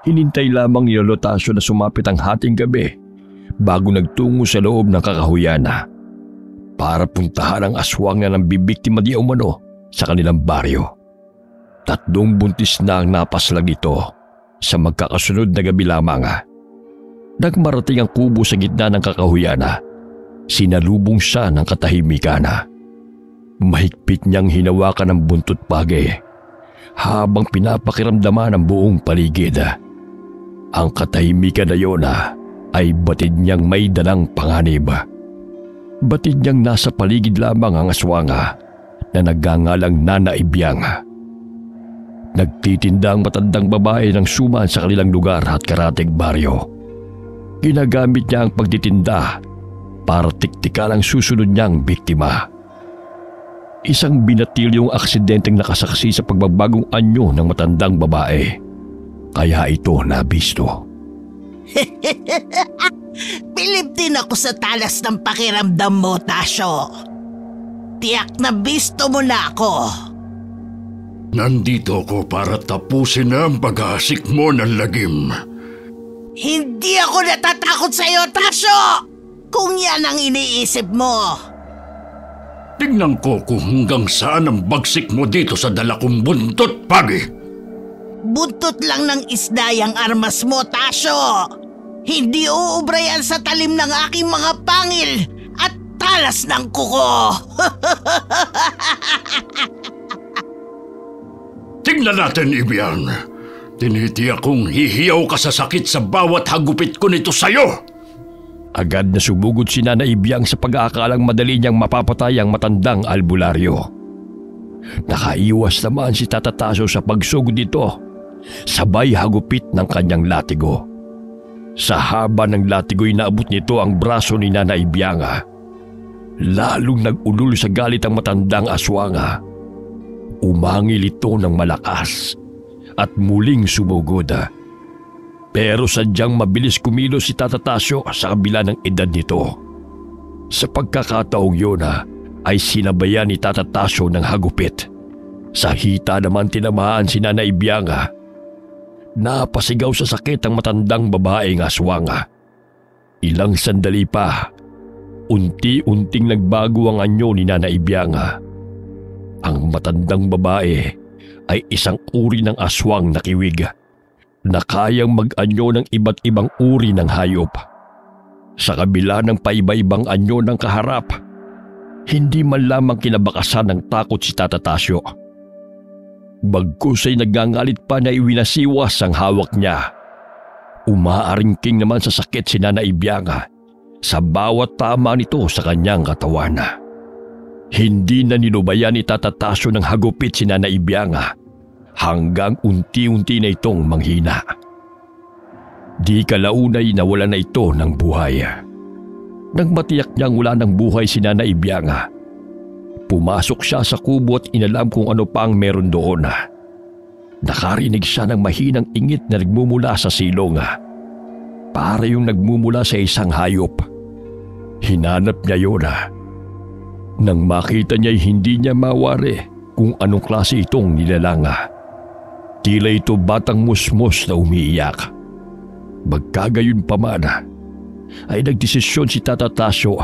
Hinintay lamang ni Lolo Tasyo na sumapit ang hating gabi bago nagtungo sa loob ng kakahuyana para puntahan ang aswang na nambibiktima di umano sa kanilang baryo. 3 buntis na ang napaslag nito sa magkakasunod na gabi lamang. Nang marating ang kubo sa gitna ng kakahuyana, sinalubong siya ng katahimikan. Mahigpit niyang hinawakan ang buntot pagi habang pinapakiramdaman ang buong paligid. Ang katahimikan na yun ay batid niyang may dalang panganib. Batid niyang nasa paligid lamang ang aswanga na nagngangalang Nana Ibyang. Nagtitinda ang matandang babae ng suman sa kanilang lugar at karatig baryo. Ginagamit niya ang pagtitinda para tiktikan ang susunod niyang biktima. Isang binatilyong aksidenteng nakasaksi sa pagbabagong anyo ng matandang babae. Kaya ito nabisto. Bilib din ako sa talas ng pakiramdam mo, Tasyo. Tiyak na bisto mo na ako. Nandito ako para tapusin na ang pag-aasik mo ng lagim. Hindi ako natatakot sa iyo, Tasyo! Kung yan ang iniisip mo. Tingnan ko kung hanggang saan ang bagsik mo dito sa dala kong buntot, Pagi. Buntot lang ng isda yung armas mo, Tasyo. Hindi uubra yan sa talim ng aking mga pangil at talas ng kuko. Tingnan natin, Ibyang. Tinitiyak kong hihiyaw ka sa sakit sa bawat hagupit ko nito sa'yo. Agad na sumugod si Nana Ibyang sa pag-aakalang madali niyang mapapatay ang matandang albularyo. Nakaiwas naman si Tata Tasyo sa pagsugod nito, sabay hagupit ng kanyang latigo. Sa haba ng latigo'y naabot nito ang braso ni Nana Ibyang. Lalong nag-ulul sa galit ang matandang aswanga. Umangil ito ng malakas at muling sumugod. Pero sadyang mabilis kumilos si Tata Tasyo sa kabila ng edad nito. Sa pagkakataong yun ay sinabayan ni Tata Tasyo ng hagupit. Sa hita naman tinamaan si Nana Ibyang. Napasigaw sa sakit ang matandang babaeng aswanga. Ilang sandali pa, unti-unting nagbago ang anyo ni Nana Ibyang. Ang matandang babae ay isang uri ng aswang na kiwig na kayang mag-anyo ng iba't ibang uri ng hayop. Sa kabila ng paiba-ibang anyo ng kaharap, hindi man lamang kinabakasan ng takot si Tata Tasyo. Bagkus ay nagangalit pa na iwinasiwas ang hawak niya. Umaaringking naman sa sakit si Nana Ibyang sa bawat tama nito sa kanyang katawan. Hindi na nilubayan ni Tata Tasyo ng hagupit si Nana Ibyang hanggang unti-unti na itong manghina. Di kalaunay nawala na ito ng buhay. Nang matiyak niyang wala ng buhay si Nana Ibyang, pumasok siya sa kubo at inalam kung ano pa ang meron doon. Nakarinig siya ng mahinang ingit na nagmumula sa silong. Para yung nagmumula sa isang hayop. Hinanap niya yun. Nang makita niya'y hindi niya mawari kung anong klase itong nilalanga. Tila ito batang musmos na umiiyak. Magkagayon pa man, ay nagdesisyon si Tata Tasyo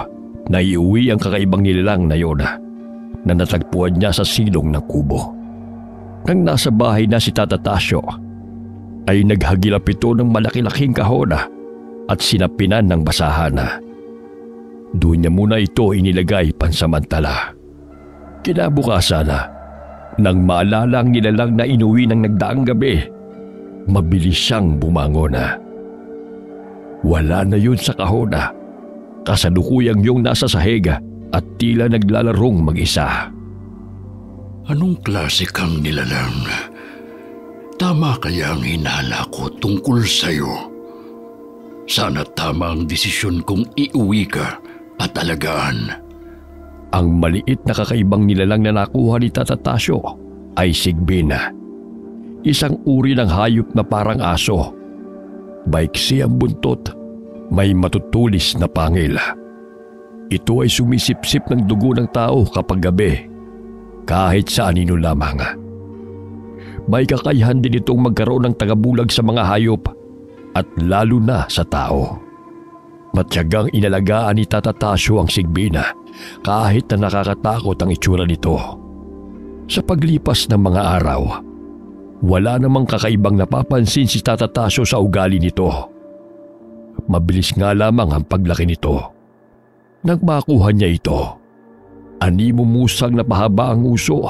na iuwi ang kakaibang nilalang na yun na natagpuan niya sa silong ng kubo. Nang nasa bahay na si Tata Tasyo, ay naghagilap ito ng malaki-laking kahon at sinapinan ng basahan. Doon niya muna ito inilagay pansamantala. Kinabukasan, nang maalala ang nilalang na inuwi ng nagdaang gabi, mabilis siyang bumangon. Wala na yun sa kahon. Kasalukuyang yung nasa sahig at tila naglalarong mag-isa. Anong klase kang nilalang? Tama kaya ang hinala ko tungkol sa'yo? Sana tama ang desisyon kong iuwi ka at alagaan. Ang maliit na kakaibang nilalang na nakuha ni Tata Tasyo ay sigbin. Isang uri ng hayop na parang aso. Baiksi ang buntot, may matutulis na pangil. Ito ay sumisipsip ng dugo ng tao kapag gabi, kahit sa anino lamang. May kakayahan din itong magkaroon ng tagabulag sa mga hayop at lalo na sa tao. Matyagang inalagaan ni Tata Tasyo ang sigbina kahit na nakakatakot ang itsura nito. Sa paglipas ng mga araw, wala namang kakaibang napapansin si Tata Tasyo sa ugali nito. Mabilis nga lamang ang paglaki nito. Nang makuha niya ito, animo musang napahaba ang uso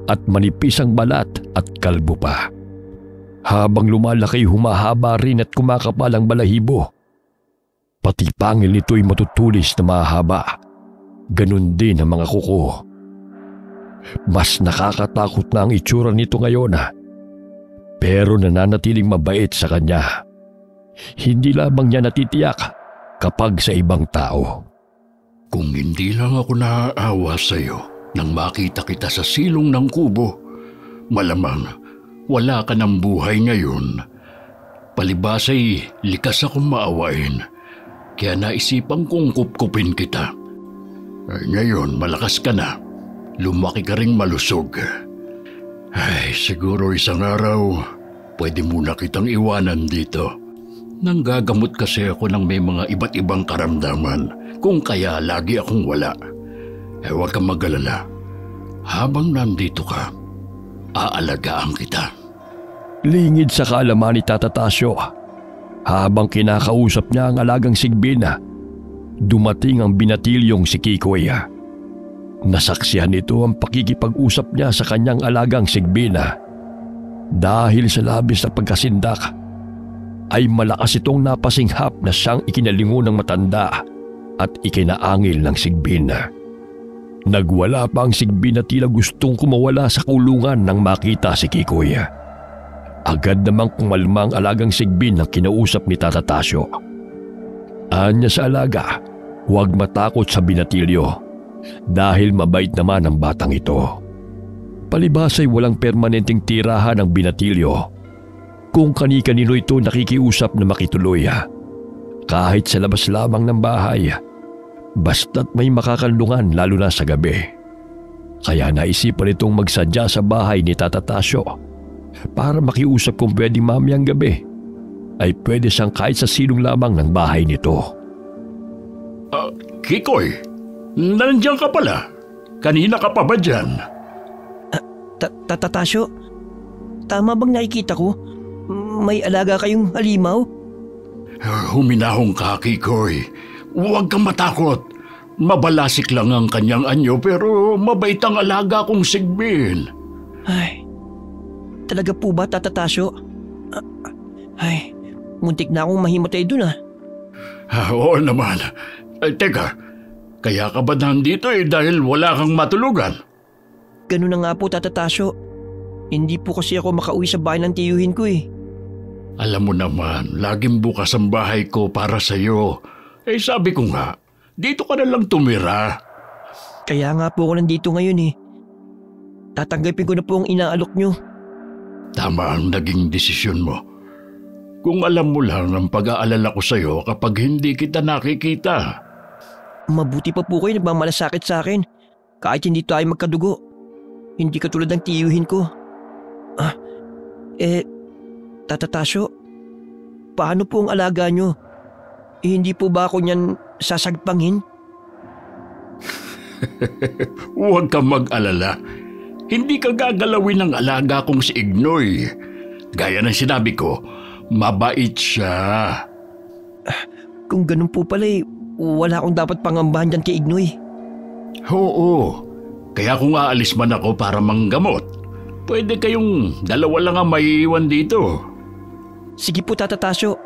at manipis ang balat at kalbo pa. Habang lumalaki, humahaba rin at kumakapal ang balahibo. Pati pangil nito'y matutulis na mahaba. Ganun din ang mga kuko. Mas nakakatakot na ang itsura nito ngayon, pero nananatiling mabait sa kanya. Hindi lamang niya natitiyak kapag sa ibang tao. Kung hindi lang ako naaawa sa iyo nang makita kita sa silong ng kubo, malamang wala ka ng buhay ngayon. Palibas ay likas akong maawain, kaya naisipan kong kupkupin kita. Ngayon malakas ka na, lumaki ka ring malusog. Ay, siguro isang araw, pwede muna kitang iwanan dito. Nanggagamot kasi ako ng may mga iba't ibang karamdaman, kung kaya lagi akong wala. Huwag kang mag-alala. Habang nandito ka, aalagaan kita. Lingid sa kaalaman ni Tata Tasyo. Habang kinakausap niya ang alagang sigbina, dumating ang binatilyong si Kikoy. Nasaksihan nito ang pakikipag-usap niya sa kanyang alagang sigbina. Dahil sa labis na pagkasindak, ay malakas itong napasinghap na siyang ikinalingo ng matanda at ikinaangil ng sigbina. Nagwala pa ang sigbina, tila gustong kumawala sa kulungan nang makita si Kikoy. Agad namang kumalma ang alagang sigbin ng kinausap ni Tata Tasyo. Anya sa alaga, huwag matakot sa binatilyo dahil mabait naman ang batang ito. Palibas ay walang permanenteng tirahan ng binatilyo. Kung kani-kanino ito nakikiusap na makituloy, kahit sa labas lamang ng bahay, basta't may makakanlungan lalo na sa gabi. Kaya naisipan itong magsadya sa bahay ni Tata Tasyo para makiusap kung pwede mamayang gabi ay pwede siyang kahit sa silong lamang ng bahay nito. Kikoy, nandiyan ka pala. Kanina ka pa ba dyan? Tata Tasyo, tama bang nakikita ko? May alaga kayong halimaw? Huminahong ka, Kikoy. Huwag kang matakot. Mabalasik lang ang kanyang anyo pero mabait ang alaga kong sigbin. Ay, talaga po ba, Tata Tasyo? Ay, muntik na akong mahimatay dun . Oo naman. Teka, kaya ka ba nandito dahil wala kang matulugan? Ganun na nga po, Tata Tasyo. Hindi po kasi ako makauwi sa bahay ng tiyuhin ko . Alam mo naman, laging bukas ang bahay ko para sa'yo. Sabi ko nga, dito ka na lang tumira. Kaya nga po ako nandito ngayon . Tatanggapin ko na po ang inaalok nyo. Tama ang naging desisyon mo. Kung alam mo lang ang pag-aalala ko sa'yo kapag hindi kita nakikita. Mabuti pa po kayo nagmamalasakit sa akin kahit hindi tayo magkadugo. Hindi katulad ng tiyuhin ko. Tata Tasyo, paano po ang alaga nyo? Hindi po ba ako niyan sasagpangin? Huwag kang mag-alala. Hindi ka gagalawin ng alaga kong si Ignoy. Gaya ng sinabi ko, mabait siya. Kung ganun po pala wala akong dapat pangambahan dyan kay Ignoy. Oo, kaya kung aalis man ako para manggamot, pwede kayong dalawa lang ang maiiwan dito. Sige po, Tata Tasyo.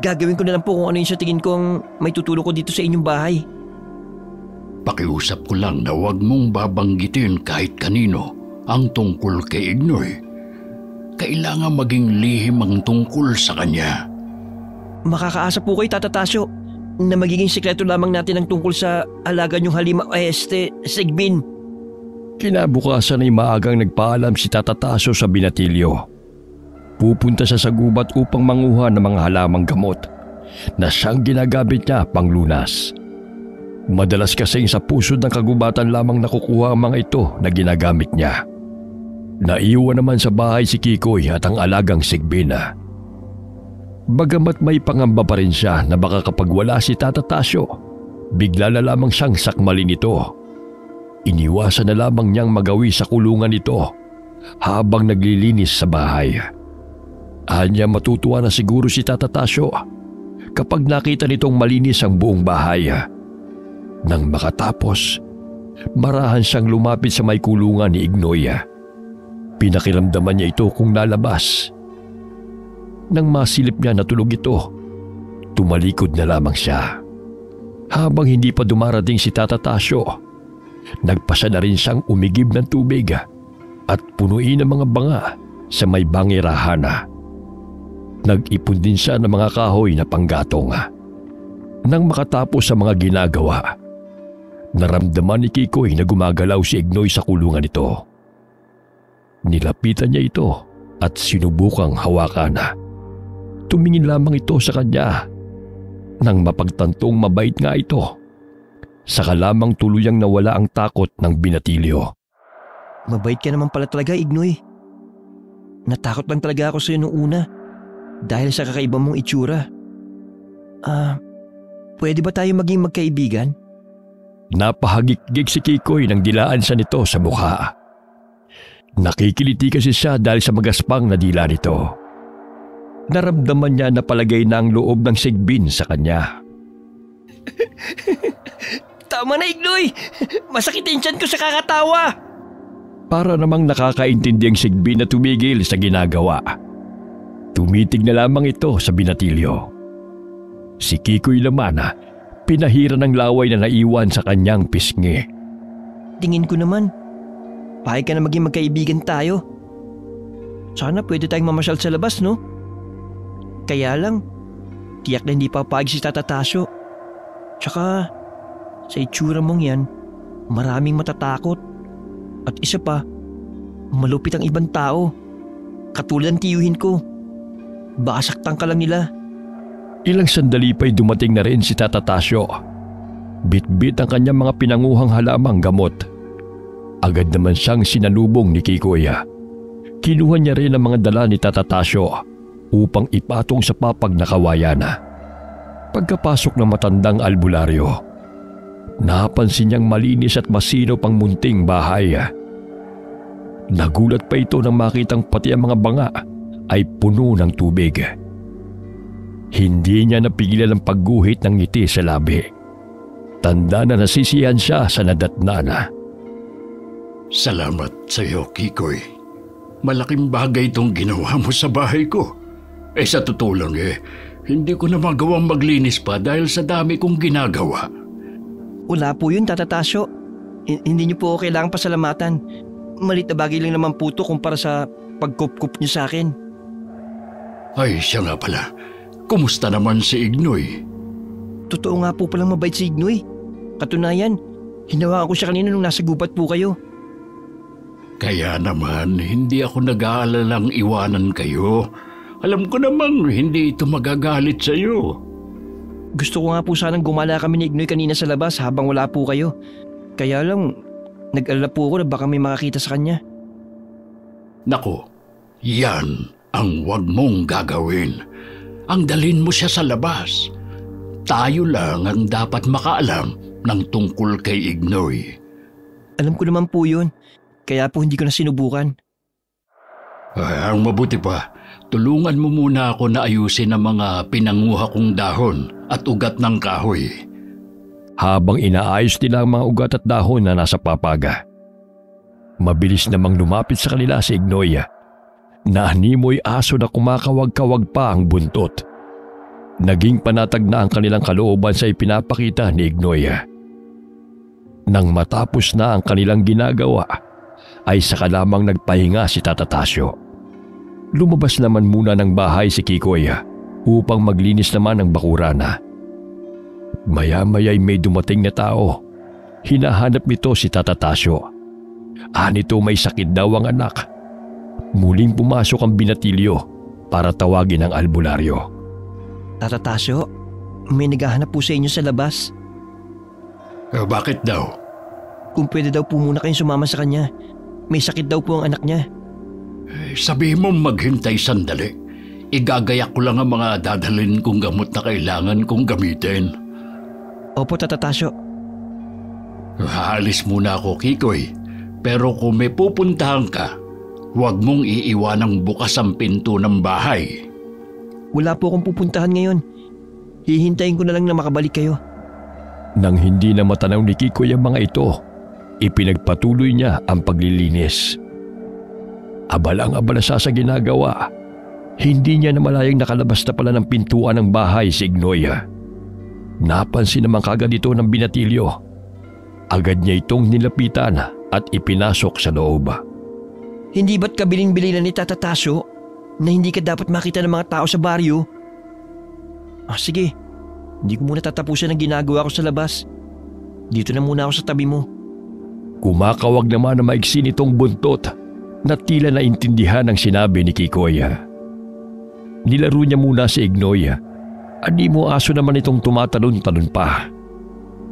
Gagawin ko na lang po kung ano yung sa tingin ko ang may tutulong ko dito sa inyong bahay. Pakiusap ko lang na huwag mong babanggitin kahit kanino ang tungkol kay Ignoy. Kailangan maging lihim ang tungkol sa kanya. Makakaasa po kayo, Tata Tasyo, na magiging sikreto lamang natin ang tungkol sa alaga niyong halimaw Sigbin. Kinabukasan ay maagang nagpaalam si Tata Tasyo sa binatilyo. Pupunta siya sa gubat upang manguha ng mga halamang gamot na siyang ginagamit niya panglunas. Madalas kasing sa pusod ng kagubatan lamang nakukuha ang mga ito na ginagamit niya. Naiwan naman sa bahay si Kikoy at ang alagang Sigbina. Bagamat may pangamba pa rin siya na baka kapag wala si Tata Tasyo, bigla na lamang siyang sakmalin ito. Iniwasan na lamang niyang magawi sa kulungan ito habang naglilinis sa bahay. Anya matutuwa na siguro si Tata Tasyo kapag nakita nitong malinis ang buong bahay. Nang makatapos, marahan siyang lumapit sa may kulungan ni Ignoy. Pinakiramdaman niya ito kung lalabas. Nang masilip niya na tulog ito, tumalikod na lamang siya. Habang hindi pa dumarating si Tata Tasyo, nagpasa na rin siyang umigib ng tubig at punuin ng mga banga sa may bangirahan. Nag-ipon din siya ng mga kahoy na panggatong. Nang makatapos sa mga ginagawa, naramdaman ni Kikoy na gumagalaw si Ignoy sa kulungan nito. Nilapitan niya ito at sinubukang hawakan. Tumingin lamang ito sa kanya. Nang mapagtantong mabait nga ito, saka lamang tuluyang nawala ang takot ng binatilyo. Mabait ka naman pala talaga, Ignoy. Natakot lang talaga ako sa'yo nung una dahil sa kakaiba mong itsura. Pwede ba tayo maging magkaibigan? Napahagik-gik si Kikoy nang dilaan siya nito sa mukha. Nakikiliti kasi siya dahil sa magaspang na dila nito. Naramdaman niya na palagay na ang loob ng Sigbin sa kanya. Tama na, Ignoy! Masakit ang tiyan ko sa kakatawa! Para namang nakakaintindi ang Sigbin na tumigil sa ginagawa. Tumitig na lamang ito sa binatilyo. Si Kikoy naman pinahira ng laway na naiwan sa kanyang pisngi. Tingin ko naman, pahig ka na maging magkaibigan tayo. Sana pwede tayong mamasyal sa labas, no? Kaya lang, tiyak na hindi papayag si Tata Tasyo. Tsaka, sa itsura mong yan, maraming matatakot. At isa pa, malupit ang ibang tao. Katulad ng tiyuhin ko. Baka saktan ka lang nila. Ilang sandali pa'y dumating na rin si Tata Tasyo. Bit-bit ang kanyang mga pinanguhang halamang gamot. Agad naman siyang sinalubong ni Kikoy. Kinuha niya rin ang mga dala ni Tata Tasyo upang ipatong sa papag na kawayan. Pagkapasok ng matandang albularyo, napansin niyang malinis at masinop ang munting bahay. Nagulat pa ito nang makitang pati ang mga banga ay puno ng tubig. Hindi niya napigilan ang pagguhit ng ngiti sa labi. Tanda na nasisiyahan siya sa nadatnan. Salamat sa iyo, Kikoy. Malaking bagay itong ginawa mo sa bahay ko. Sa totoo lang hindi ko na magawang maglinis pa dahil sa dami kong ginagawa. Wala po yun, Tata Tasyo. Hindi niyo po kailangang pasalamatan. Malit na bagay lang naman po ito kumpara sa pagkup-kup niyo sa akin. Ay, siya nga pala. Kumusta naman si Ignoy? Totoo nga po palang mabait si Ignoy. Katunayan, hinawakan ko siya kanina nung nasa gubat po kayo. Kaya naman, hindi ako nag-aalalang iwanan kayo. Alam ko namang hindi ito magagalit sa iyo. Gusto ko nga po sanang gumala kami ni Ignoy kanina sa labas habang wala po kayo. Kaya lang, nag-alala po ako na baka may makakita sa kanya. Nako, yan ang wag mong gagawin. Ang dalhin mo siya sa labas. Tayo lang ang dapat makaalam ng tungkol kay Ignoy. Alam ko naman po yun, kaya po hindi ko na sinubukan. Ang mabuti pa, tulungan mo muna ako na ayusin ang mga pinanguha kong dahon at ugat ng kahoy. Habang inaayos nila ang mga ugat at dahon na nasa papaga, mabilis namang lumapit sa kanila si Ignoy. Naanimoy aso na kumakawag-kawag pa ang buntot. Naging panatag na ang kanilang kalooban sa ipinapakita ni Ignoy. Nang matapos na ang kanilang ginagawa, ay saka lamang nagpahinga si Tata Tasyo. Lumabas naman muna ng bahay si Kikoy upang maglinis naman ng bakuran. Maya-maya'y may dumating na tao. Hinahanap nito si Tata Tasyo. Nito may sakit daw ang anak. Muling pumasok ang binatilyo para tawagin ang albularyo. Tata Tasyo, may naghahanap po sa inyo sa labas. Bakit daw? Kung pwede daw po muna kayong sumama sa kanya. May sakit daw po ang anak niya. Sabihin mo maghintay sandali. Igagayak ko lang ang mga dadalhin kong gamot na kailangan kong gamitin. Opo, Tata Tasyo. Haalis muna ako, Kikoy. Pero kung may pupuntahan ka, huwag mong iiwanang bukas ang pinto ng bahay. Wala po akong pupuntahan ngayon. Hihintayin ko na lang na makabalik kayo. Nang hindi na matanaw ni Kikoy ang mga ito, ipinagpatuloy niya ang paglilinis. Abalang-abala siya sa ginagawa. Hindi niya namalayang nakalabas na pala ng pintuan ng bahay si Ignoy. Napansin naman kagad ito ng binatilyo. Agad niya itong nilapitan at ipinasok sa loob. Hindi ba't kabiling-bilinan ni Tata Tasyo na hindi ka dapat makita ng mga tao sa baryo? Sige, hindi ko muna tatapusan ang ginagawa ko sa labas. Dito na muna ako sa tabi mo. Kumakawag naman na maigsi nitong buntot na tila naintindihan ang sinabi ni Kikoy. Nilaro niya muna si Ignoy. Animo aso naman itong tumatalon-talon pa.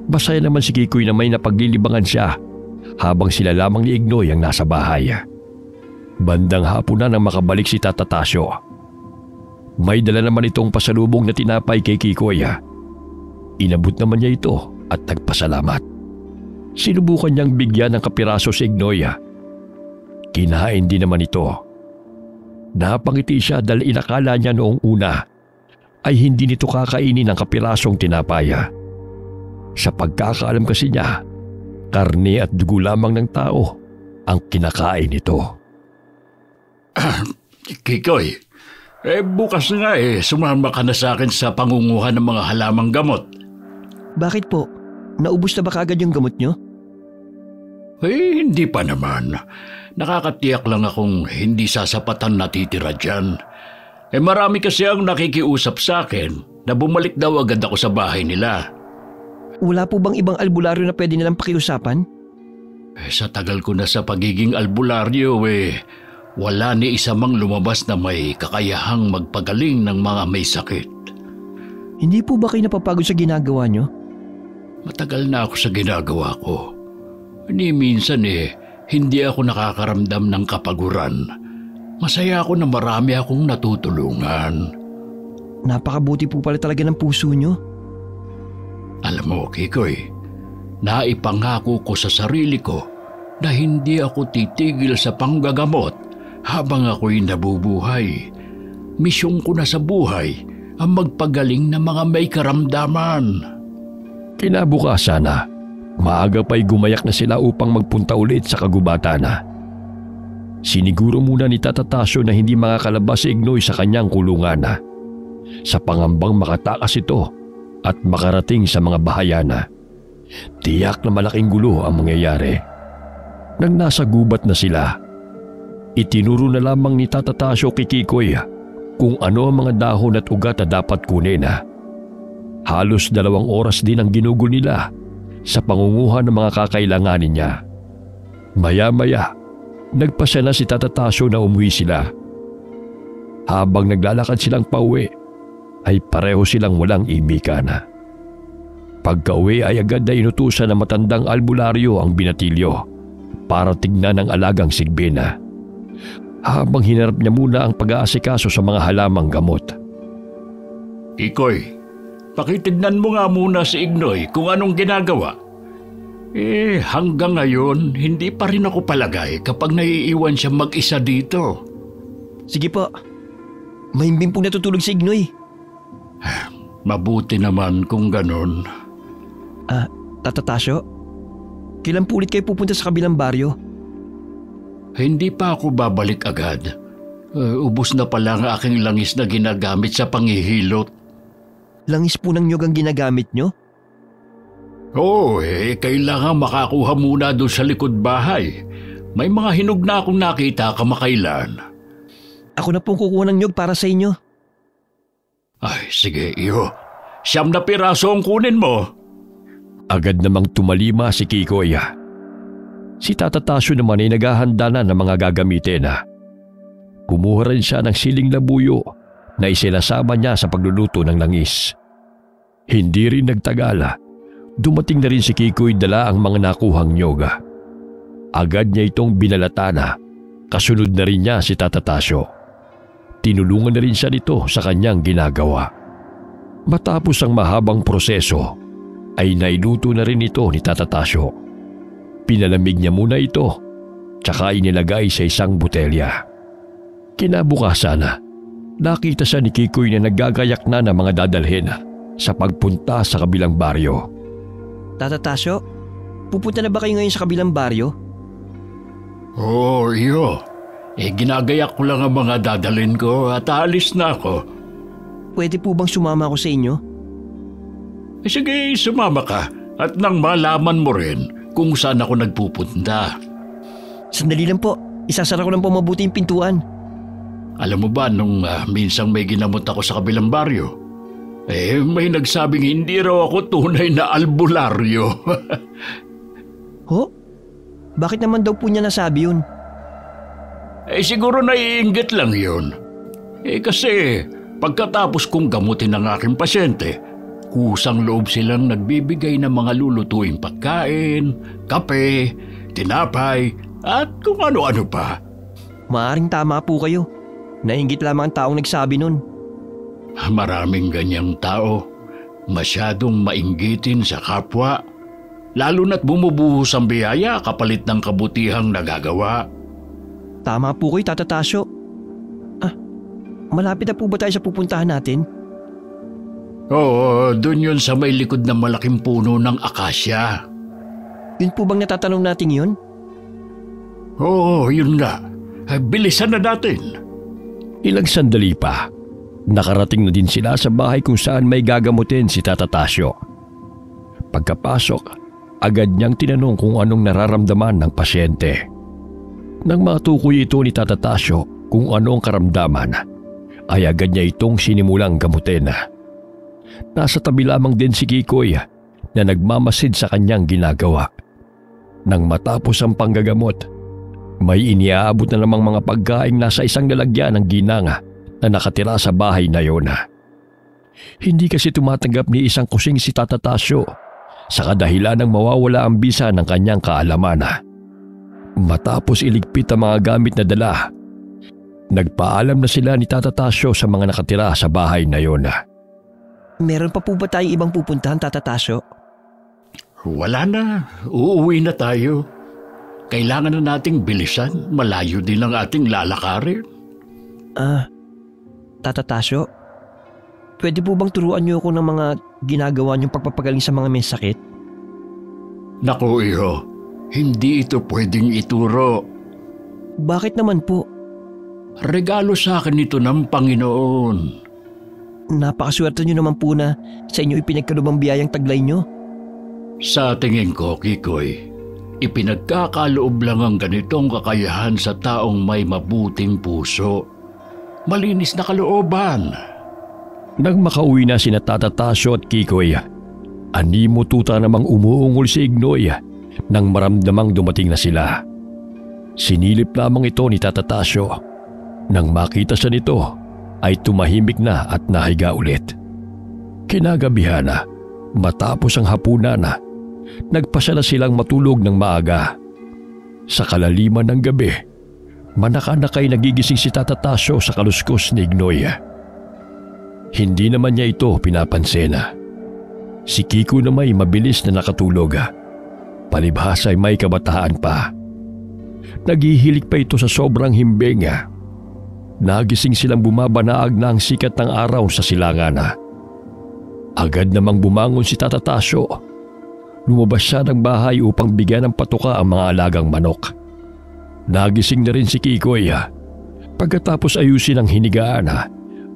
Masaya naman si Kikoy na may napaglilibangan siya habang sila lamang ni Ignoy ang nasa bahay. Bandang hapon na nang makabalik si Tata Tasyo. May dala naman itong pasalubong na tinapay kay Kikoy. Inabot naman niya ito at nagpasalamat. Sinubukan niyang bigyan ng kapiraso si Ignoy. Kinain din naman ito. Napangiti siya dahil inakala niya noong una ay hindi nito kakainin ang kapirasong tinapaya. Sa pagkakaalam kasi niya, karne at dugo lamang ng tao ang kinakain nito. Kikoy, bukas nga sumama ka na sa akin sa pangunguhan ng mga halamang gamot. Bakit po? Naubos na ba kaagad yung gamot nyo? Hindi pa naman. Nakakatiyak lang akong hindi sasapatan natitira dyan. Marami kasi ang nakikiusap sa akin na bumalik daw agad ako sa bahay nila. Wala po bang ibang albularyo na pwede nilang pakiusapan? Sa tagal ko na sa pagiging albularyo wala ni isa mang lumabas na may kakayahang magpagaling ng mga may sakit. Hindi po ba kayo napapagod sa ginagawa nyo? Matagal na ako sa ginagawa ko. Ni minsan hindi ako nakakaramdam ng kapaguran. Masaya ako na marami akong natutulungan. Napakabuti po pala talaga ng puso nyo. Alam mo, Kikoy, naipangako ko sa sarili ko na hindi ako titigil sa panggagamot habang ako'y nabubuhay. Misyon ko na sa buhay ang magpagaling ng mga may karamdaman. Kinabukasan na, maaga pa'y gumayak na sila upang magpunta ulit sa kagubatan. Siniguro muna ni Tata Tasyo na hindi makakalabas si Ignoy sa kanyang kulungan sa pangambang makatakas ito at makarating sa mga bahayana. Tiyak na malaking gulo ang mangyayari. Nang nasa gubat na sila, itinuro na lamang ni Tata Tasyo kay Kikoy kung ano ang mga dahon at ugat na dapat kunin. Halos 2 oras din ang ginugol nila sa pangunguha ng mga kakailanganin niya. Maya-maya, nagpasya na si Tata Tasyo na umuwi sila. Habang naglalakad silang pauwi, ay pareho silang walang imikan. Pagka-uwi ay agad na inutusan ng matandang albularyo ang binatilyo para tignan ang alagang Sigbina. Habang hinarap niya muna ang pag-aasikaso sa mga halamang gamot. Kikoy, pakitignan mo nga muna si Ignoy kung anong ginagawa. Hanggang ngayon, hindi pa rin ako palagay kapag naiiwan siya mag-isa dito. Sige po. Mahimbing pong natutulog si Ignoy. Mabuti naman kung ganon. Tata Tasyo, kailan po ulit kayo pupunta sa kabilang baryo? Hindi pa ako babalik agad. Ubus na pala ang aking langis na ginagamit sa panghihilot. Langis po ng nyog ang ginagamit nyo? Oo, kailangan makakuha muna doon sa likod bahay. May mga hinog na akong nakita kamakailan. Ako na pong kukuha ng nyog para sa inyo. Ay, sige, iyo. 9 na piraso ang kunin mo. Agad namang tumalima si Kikoy. Si Tata Tasyo naman ay naghahanda na ng mga gagamitin. Kumuha rin siya ng siling labuyo na isinasama niya sa pagluluto ng langis. Hindi rin nagtagal. Dumating na rin si Kikoy dala ang mga nakuhang nyoga. Agad niya itong binalatana Kasunod na rin niya si Tata Tasyo. Tinulungan na rin siya nito sa kanyang ginagawa. Matapos ang mahabang proseso, ay nailuto na rin ito ni Tata Tasyo. Pinalamig niya muna ito, tsaka inilagay sa isang botelya. Kinabukasan, nakita siya ni Kikoy na naggagayak na ng mga dadalhin sa pagpunta sa kabilang baryo. Tata Tasyo, pupunta na ba kayo ngayon sa kabilang baryo? Oo, iyo. Ginagayak ko lang ang mga dadalhin ko at aalis na ako. Pwede po bang sumama ako sa inyo? Sige, sumama ka at nang malaman mo rin kung saan ako nagpupunta. Sandali lang po, isasara ko lang po mabuti yung pintuan. Alam mo ba, nung minsang may ginamot ako sa kabilang baryo, may nagsabing hindi raw ako tunay na albularyo. Ho? Bakit naman daw po niya nasabi yun? Siguro naiinggit lang yun. Kasi pagkatapos kong gamutin ang aking pasyente, kusang loob silang nagbibigay ng mga lulutuing pagkain, kape, tinapay, at kung ano-ano pa. Maaring tama po kayo. Nainggit lamang ang taong nagsabi nun. Maraming ganyang tao. Masyadong mainggitin sa kapwa. Lalo na't bumubuhos ang biyaya kapalit ng kabutihang nagagawa. Tama po kayo, Tata Tasyo. Malapit na po ba tayo sa pupuntahan natin? Oo, dun yun sa may likod ng malaking puno ng akasya. Yun po bang natatanong natin yun? Oo, yun nga. Bilisan na natin. Ilang sandali pa, nakarating na din sila sa bahay kung saan may gagamutin si Tata Tasyo. Pagkapasok, agad niyang tinanong kung anong nararamdaman ng pasyente. Nang matukoy ito ni Tata Tasyo kung ano ang karamdaman, ay agad niya itong sinimulang gamutin. Nasa tabi lamang din si Kikoy na nagmamasid sa kanyang ginagawa. Nang matapos ang panggagamot, may iniaabot na namang mga pagkaing nasa isang lalagyan ng ginanga na nakatira sa bahay na yon. Hindi kasi tumatanggap ni isang kusing si Tata Tasyo sa kadahilan ng mawawala ang bisa ng kanyang kaalaman. Matapos iligpit ang mga gamit na dala, nagpaalam na sila ni Tata Tasyo sa mga nakatira sa bahay na yon. Meron pa po ba tayong ibang pupuntahan, Tata Tasyo? Wala na. Uuwi na tayo. Kailangan na nating bilisan. Malayo din ang ating lalakarin. Tata Tasyo, pwede po bang turuan niyo ako ng mga ginagawa niyong pagpapagaling sa mga may sakit? Naku, iho. Hindi ito pwedeng ituro. Bakit naman po? Regalo sa akin ito ng Panginoon. Napakaswerte niyo naman po na sa inyo ipinagkalubang biyayang taglay niyo. Sa tingin ko, Kikoy, ipinagkakaloob lang ang ganitong kakayahan sa taong may mabuting puso. Malinis na kalooban. Nang makauwi na sina Tata Tasyo at Kikoy, animo tuta namang umuungol si Ignoy nang maramdamang dumating na sila. Sinilip lamang ito ni Tata Tasyo. Nang makita siya nito, ay tumahimik na at nahiga ulit. Kinagabihan na, matapos ang hapunan na, nagpasya na silang matulog ng maaga. Sa kalaliman ng gabi, manaka-nakay nagigising si Tata Tasyo sa kaluskos ni Ignoy. Hindi naman niya ito pinapansin. Si Kiko na may mabilis na nakatulog. Palibhas ay may kabataan pa. Naghihilik pa ito sa sobrang himbing. Nagising silang bumabanaag na ang sikat ng araw sa silangan. Agad namang bumangon si Tata Tasyo. Lumabas siya ng bahay upang bigyan ng patuka ang mga alagang manok. Nagising na rin si Kikoy. Pagkatapos ayusin ang hinigaan,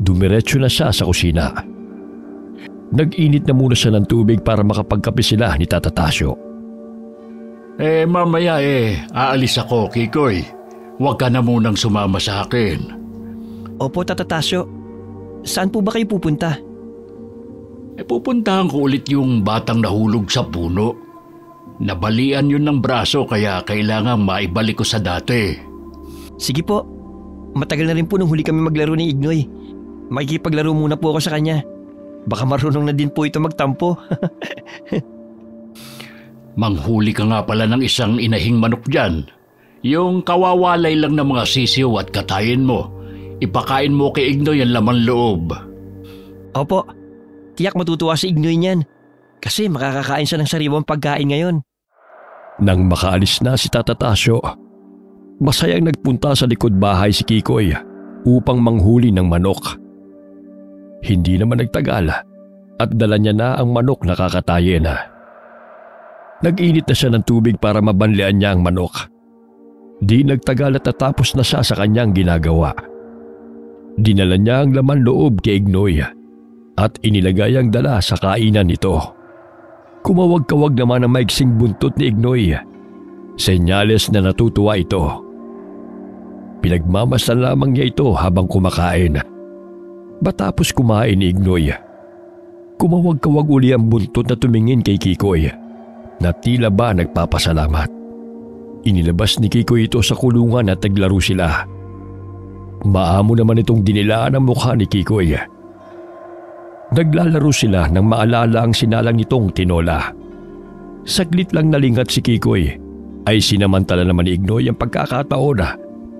dumiretso na siya sa kusina. Nag-init na muna siya ng tubig para makapagkape sila ni Tata Tasyo. Mamaya aalis ako, Kikoy. Huwag ka na munang sumama sa akin. Opo, Tata Tasyo. Saan po ba kayo pupunta? Pupuntahan ko ulit yung batang nahulog sa puno. Nabalian yun ng braso kaya kailangan maibalik ko sa dati. Sige po. Matagal na rin po nung huli kami maglaro ni Ignoy. Makikipaglaro muna po ako sa kanya. Baka marunong na din po ito magtampo. Manghuli ka nga pala ng isang inahing manok dyan. Yung kawawalay lang ng mga sisiw at katayin mo. Ipakain mo kay Ignoy ang laman loob. Opo, tiyak matutuwa si Ignoy niyan. Kasi makakakain siya ng sariwang pagkain ngayon. Nang makaalis na si Tata Tasyo, masayang nagpunta sa likod bahay si Kikoy upang manghuli ng manok. Hindi naman nagtagal at dala niya na ang manok na kakatayin. Nag-init na siya ng tubig para mabanlian niya ang manok. Di nagtagal at natapos na siya sa kanyang ginagawa. Dinala niya ang laman loob kay Ignoy at inilagay ang dala sa kainan nito. Kumawag-kawag naman ang maiksing buntot ni Ignoy. Senyales na natutuwa ito. Pinagmamasdan lamang niya ito habang kumakain. Matapos kumain ni Ignoy, kumawag-kawag uli ang buntot na tumingin kay Kikoy na tila ba nagpapasalamat. Inilabas ni Kikoy ito sa kulungan at naglaro sila. Maamo naman itong dinilaan ang mukha ni Kikoy. Naglalaro sila nang maalala ang sinalang nitong tinola. Saglit lang nalingat si Kikoy ay sinamantala naman ni Ignoy ang pagkakataon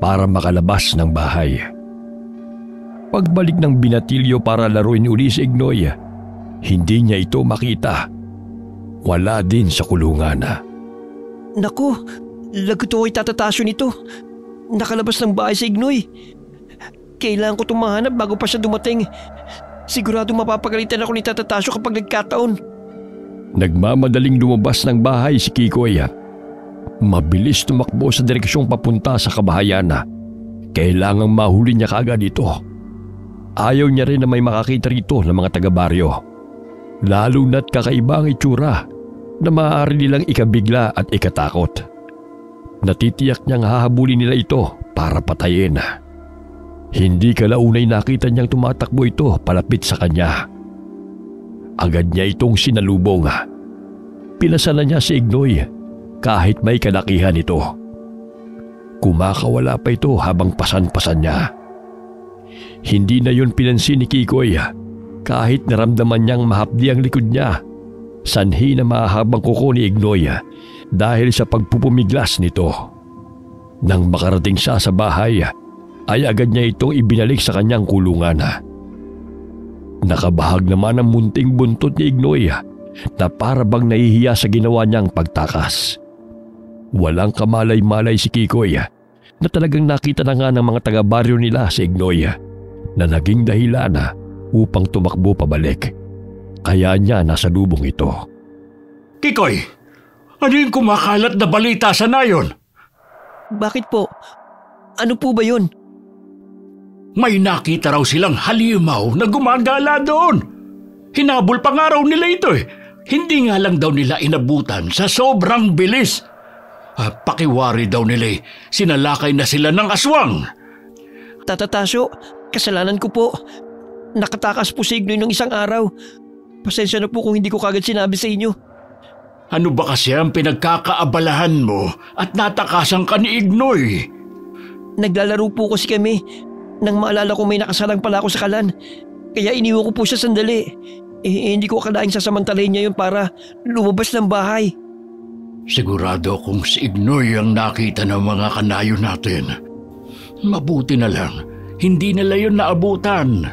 para makalabas ng bahay. Pagbalik ng binatilyo para laruin uli si Ignoy, hindi niya ito makita. Wala din sa kulungan. Naku, lagot ako'y tatatasyo nito. Nakalabas ng bahay si Ignoy. Kailangan ko itong mahanap bago pa siya dumating. Sigurado mapapagalitan ako ni Tata Tasyo kapag nagkataon. Nagmamadaling lumabas ng bahay si Kikoy. Mabilis tumakbo sa direksyong papunta sa kabahayan. Kailangang mahuli niya kaagad ito. Ayaw niya rin na may makakita rito ng mga taga-baryo. Lalo na't kakaiba ang itsura na maaari nilang ikabigla at ikatakot. Natitiyak niyang hahabulin nila ito para patayin. Hindi kalaunay nakita niyang tumatakbo ito palapit sa kanya. Agad niya itong sinalubong. Pinasalan niya si Ignoy kahit may kalakihan ito. Kumakawala pa ito habang pasan-pasan niya. Hindi na yun pinansin ni Kikoy kahit naramdaman niyang mahapdi ang likod niya. Sanhi na mahabang kuko ni Ignoy dahil sa pagpupumiglas nito. Nang makarating siya sa bahay, ay agad niya itong ibinalik sa kanyang kulungan. Nakabahag naman ang munting buntot ni Ignoy na para bang nahihiya sa ginawa niyang pagtakas. Walang kamalay-malay si Kikoy na talagang nakita na nga ng mga taga-baryo nila si Ignoy na naging dahilan upang tumakbo pabalik. Kaya niya nasa lubong ito. Kikoy, ano yung kumakalat na balita sa nayon? Bakit po? Ano po ba yun? May nakita raw silang halimaw na gumagala doon. Hinabol pa nga raw nila ito eh. Hindi nga lang daw nila inabutan sa sobrang bilis. Pakiwari daw nila sinalakay na sila ng aswang. Tata Tasyo, kasalanan ko po. Nakatakas po si Ignoy ng isang araw. Pasensya na po kung hindi ko kagad sinabi sa inyo. Ano ba kasi ang pinagkakaabalahan mo at natakasan ka ni Ignoy? Naglalaro po kasi kami. Nang maalala ko may nakasalang pala ako sa kalan. Kaya iniwan ko po siya sandali. Hindi ko akalaing sasamantalahin niya yun para lumabas ng bahay. Sigurado kung si Ignoy ang nakita ng mga kanayo natin. Mabuti na lang, hindi nila yun naabutan.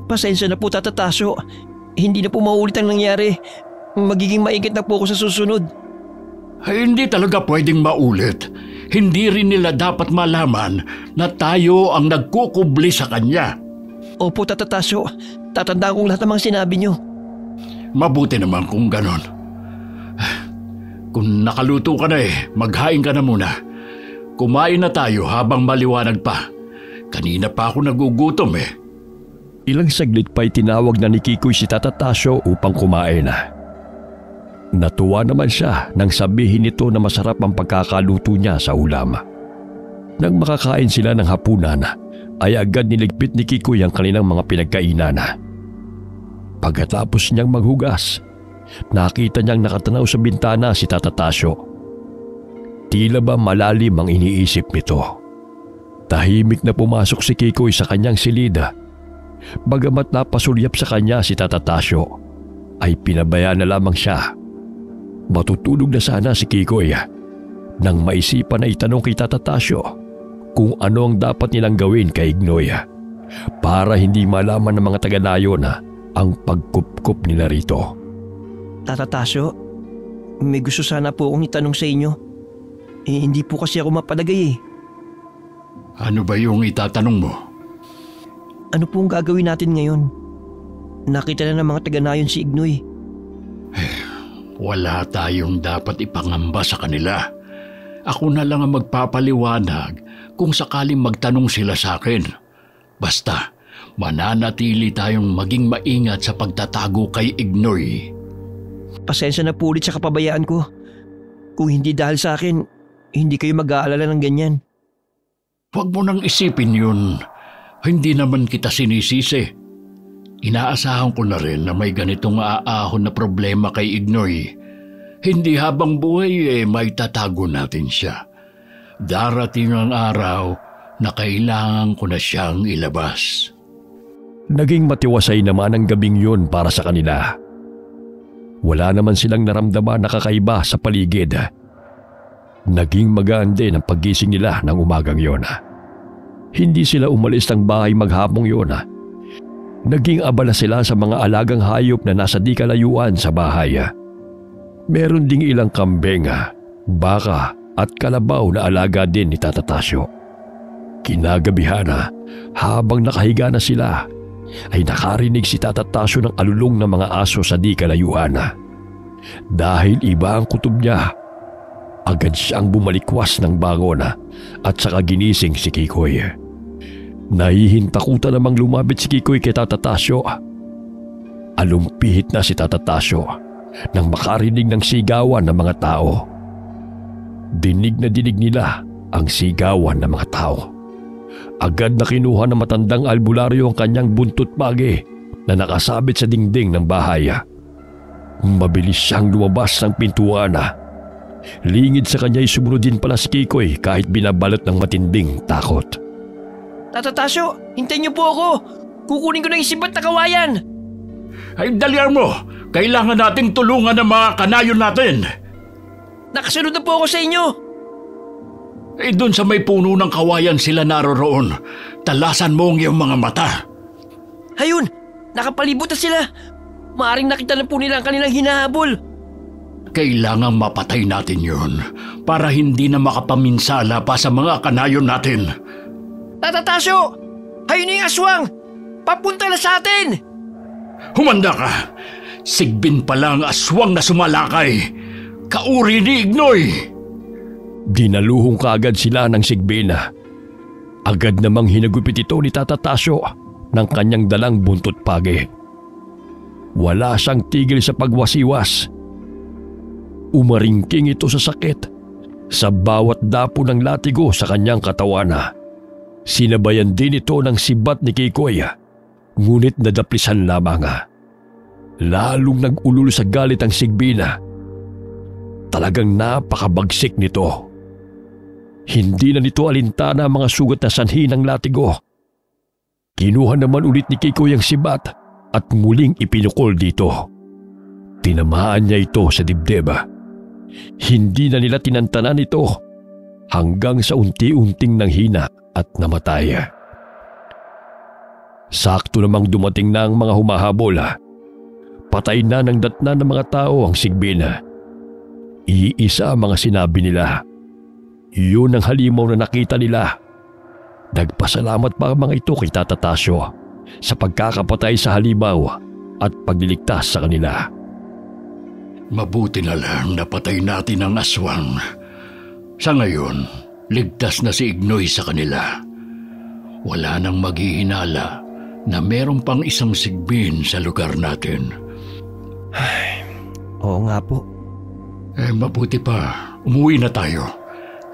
Pasensya na po Tata Tasyo. Hindi na po maulit ang nangyari. Magiging maingat na po ako sa susunod. Hindi talaga pwedeng maulit. Hindi rin nila dapat malaman na tayo ang nagkukubli sa kanya. Opo Tata Tasyo, tatandaan kong lahat ng mga sinabi niyo. Mabuti naman kung ganon. Kung nakaluto ka na maghain ka na muna. Kumain na tayo habang maliwanag pa. Kanina pa ako nagugutom Ilang saglit pa'y tinawag na ni Kikoy si Tata Tasyo upang kumain. Natuwa naman siya nang sabihin nito na masarap ang pagkakaluto niya sa ulam. Nang makakain sila ng hapunan, ay agad niligpit ni Kikoy ang kanilang mga pinagkainan. Pagkatapos niyang maghugas, nakita niyang nakatanaw sa bintana si Tata Tasyo. Tila ba malalim ang iniisip nito. Tahimik na pumasok si Kikoy sa kanyang silid. Bagamat napasulyap sa kanya si Tata Tasyo, ay pinabaya na lamang siya. Matutulog na sana si Kikoy, nang maisipan na itanong kay Tata Tasyo kung ano ang dapat nilang gawin kay Ignoy para hindi malaman ng mga taga-nayon ang pagkupkup nila rito. Tata Tasyo, may gusto sana po akong itanong sa inyo. Hindi po kasi ako mapalagay. Ano ba yung itatanong mo? Ano po ang gagawin natin ngayon? Nakita na ng mga taga-nayon si Ignoy. Wala tayong dapat ipangamba sa kanila. Ako na lang ang magpapaliwanag kung sakaling magtanong sila sa akin. Basta, mananatili tayong maging maingat sa pagtatago kay Ignoy. Pasensya na po ulit sa kapabayaan ko. Kung hindi dahil sa akin, hindi kayo mag-aalala ng ganyan. Huwag mo nang isipin yun. Hindi naman kita sinisisi. Inaasahan ko na rin na may ganitong aahon na problema kay Ignoy. Hindi habang buhay may tatago natin siya. Darating ang araw na kailangan ko na siyang ilabas. Naging matiwasay naman ang gabing yun para sa kanila. Wala naman silang naramdaman na kakaiba sa paligid. Naging magaan din ang paggising nila ng umagang yon. Hindi sila umalis ng bahay maghapong yon. Naging abala sila sa mga alagang hayop na nasa di kalayuan sa bahay. Meron ding ilang kambing, baka at kalabaw na alaga din ni Tata Tasyo. Kinagabihan habang nakahiga na sila, ay nakarinig si Tata Tasyo ng alulong ng mga aso sa di kalayuan. Dahil iba ang kutob niya, agad siyang bumalikwas ng bangon at saka ginising si Kikoy. Nahihintakutan namang lumapit si Kikoy kay Tata Tasyo. Alumpihit na si Tata Tasyo nang makarinig ng sigawan ng mga tao. Dinig na dinig nila ang sigawan ng mga tao. Agad na kinuha ng matandang albularyo ang kanyang buntot bagi na nakasabit sa dingding ng bahay. Mabilis siyang lumabas ng pintuan. Lingid sa kanya ay sumunod din pala si Kikoy kahit binabalot ng matinding takot. Tata Tasyo, hintayin niyo po ako. Kukunin ko na yung sibat na kawayan. Ay, dalian mo! Kailangan nating tulungan ang mga kanayon natin! Nakasunod na po ako sa inyo. Doon sa may puno ng kawayan sila naroroon. Talasan mo ang iyong mga mata. Ayun, nakapalibot na sila. Maaring nakita na po nila ang kanilang hinahabol. Kailangan mapatay natin yun para hindi na makapaminsala pa sa mga kanayon natin. Tata Tasyo, ayun na yung aswang. Papunta na sa atin. Humanda ka! Sigbin pala ang aswang na sumalakay. Kauri ni Ignoy! Dinaluhong kaagad sila ng sigbin. Agad namang hinagupit ito ni Tata Tasyo ng kanyang dalang buntot pagi. Wala siyang tigil sa pagwasiwas. Umaringking ito sa sakit sa bawat dapo ng latigo sa kanyang katawan. Sinabayan din ito ng sibat ni Kikoy, ngunit nadaplisan lamang. Lalong nag-ulul sa galit ang sigbina. Talagang napakabagsik nito. Hindi na nito alintana ang mga sugat na sanhi ng latigo. Kinuha naman ulit ni Kikoy ang sibat at muling ipinukol dito. Tinamaan niya ito sa dibdib. Hindi na nila tinantanan ito hanggang sa unti-unting nanghina at namatay. Sakto namang dumating na ang mga humahabol. Patay na ng datna ng mga tao ang sigbina. Iisa ang mga sinabi nila. Yun ang halimaw na nakita nila. Nagpasalamat pa ang mga ito kay Tata Tasyo sa pagkakapatay sa halimaw at pagliligtas sa kanila. Mabuti na lang napatay natin ang aswang. Sa ngayon, ligtas na si Ignoy sa kanila. Wala nang maghihinala na meron pang isang sigbin sa lugar natin. Oo nga po. Mabuti pa, umuwi na tayo.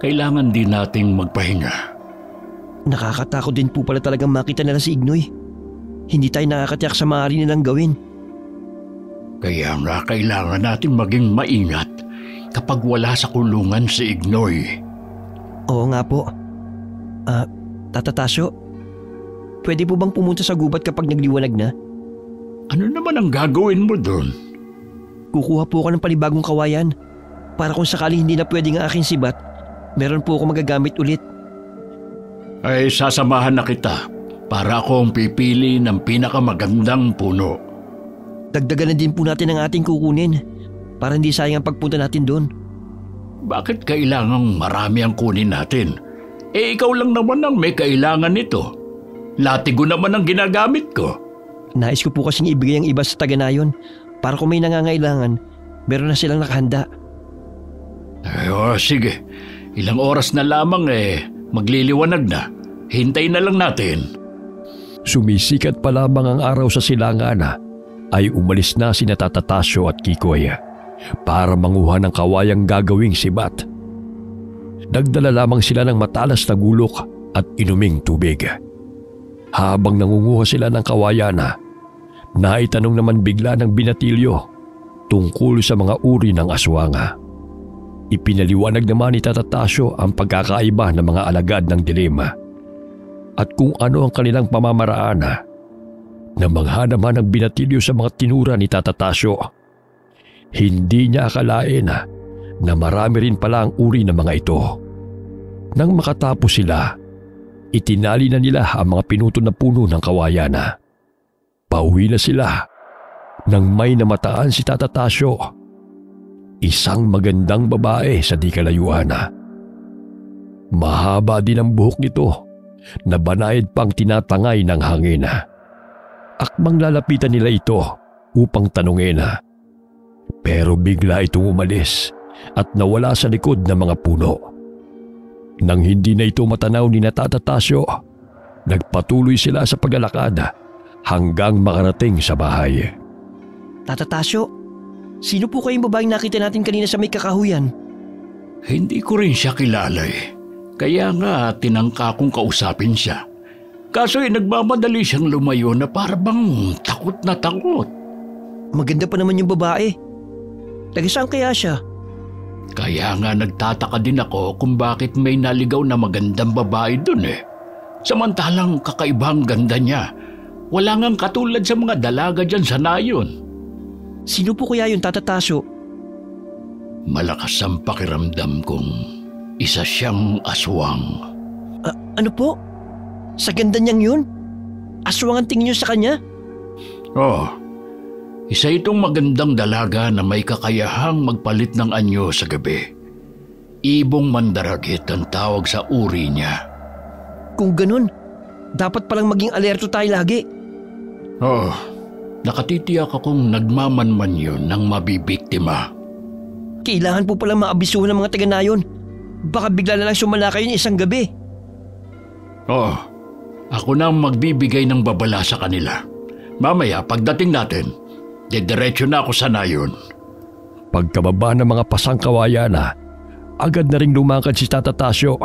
Kailangan din nating magpahinga. Nakakatakot din po pala talagang makita nila si Ignoy. Hindi tayo nakakatiyak sa maaari nilang gawin. Kaya nga kailangan natin maging maingat kapag wala sa kulungan si Ignoy. Oo nga po. Tata Tasyo, pwede po bang pumunta sa gubat kapag nagliwanag na? Ano naman ang gagawin mo doon? Kukuha po ako ng panibagong kawayan para kung sakali hindi na pwede ang aking sibat, meron po ako magagamit ulit. Ay sasamahan na kita para akong pipili ng pinakamagandang puno. Dagdagan na din po natin ang ating kukunin para hindi sayang ang pagpunta natin doon. Bakit kailangang marami ang kunin natin? Ikaw lang naman ang may kailangan nito. Latigo naman ang ginagamit ko. Nais ko po kasing ibigay ang iba sa taga-nayon para kung may nangangailangan, meron na silang nakahanda. Sige. Ilang oras na lamang magliliwanag na. Hintay na lang natin. Sumisikat pa lamang ang araw sa silangan ay umalis na sina Tata Tasyo at Kikoy para manguha ng kawayang gagawing sibat. Nagdala lamang sila ng matalas na gulok at inuming tubig. Habang nangunguha sila ng kawayan, naitanong naman bigla ng binatilyo tungkol sa mga uri ng aswanga. Ipinaliwanag naman ni Tata Tasyo ang pagkakaiba ng mga alagad ng dilim at kung ano ang kanilang pamamaraan. Namangha naman ang binatilyo sa mga tinura ni Tata Tasyo. Hindi niya akalain na marami rin pala ang uri ng mga ito. Nang makatapos sila, itinali na nila ang mga pinutol na puno ng kawayan. Pauwi na sila nang may namataan si Tata Tasyo. Isang magandang babae sa di kalayuan. Mahaba din ang buhok nito na banayad pang tinatangay ng hangin. Akmang lalapitan nila ito upang tanungin. Pero bigla itong umalis at nawala sa likod ng mga puno. Nang hindi na ito matanaw ni Tata Tasyo, nagpatuloy sila sa paglalakad hanggang makarating sa bahay. Tata Tasyo, sino po kayong babaeng nakita natin kanina sa may kakahuyan? Hindi ko rin siya kilala Kaya nga tinangka kong kausapin siya. Kaso nagmamadali siyang lumayo na parang takot na takot. Maganda pa naman yung babae. Taga saan kaya siya? Kaya nga nagtataka din ako kung bakit may naligaw na magandang babae dun Samantalang kakaibang ganda niya. Wala ngang katulad sa mga dalaga dyan sa nayon. Sino po kaya yung Tata Tasyo? Malakas ang pakiramdam kong isa siyang aswang. Ano po? Sa ganda niyang yun? Aswang ang tingin niyo sa kanya? Isa itong magandang dalaga na may kakayahang magpalit ng anyo sa gabi. Ibong mandaragit ang tawag sa uri niya. Kung ganun, dapat palang maging alerto tayo lagi. Nakatitiyak akong nagmamanman yun ng mabibiktima. Kailangan po palang maabisuhan ng mga taga-nayon. Baka bigla na lang sumala kayo isang gabi. Ako na ang magbibigay ng babala sa kanila. Mamaya, pagdating natin, didiretso na ako sa nayon. Pagkababa ng mga pasangkawayan agad na ring lumakad si Tata Tasyo.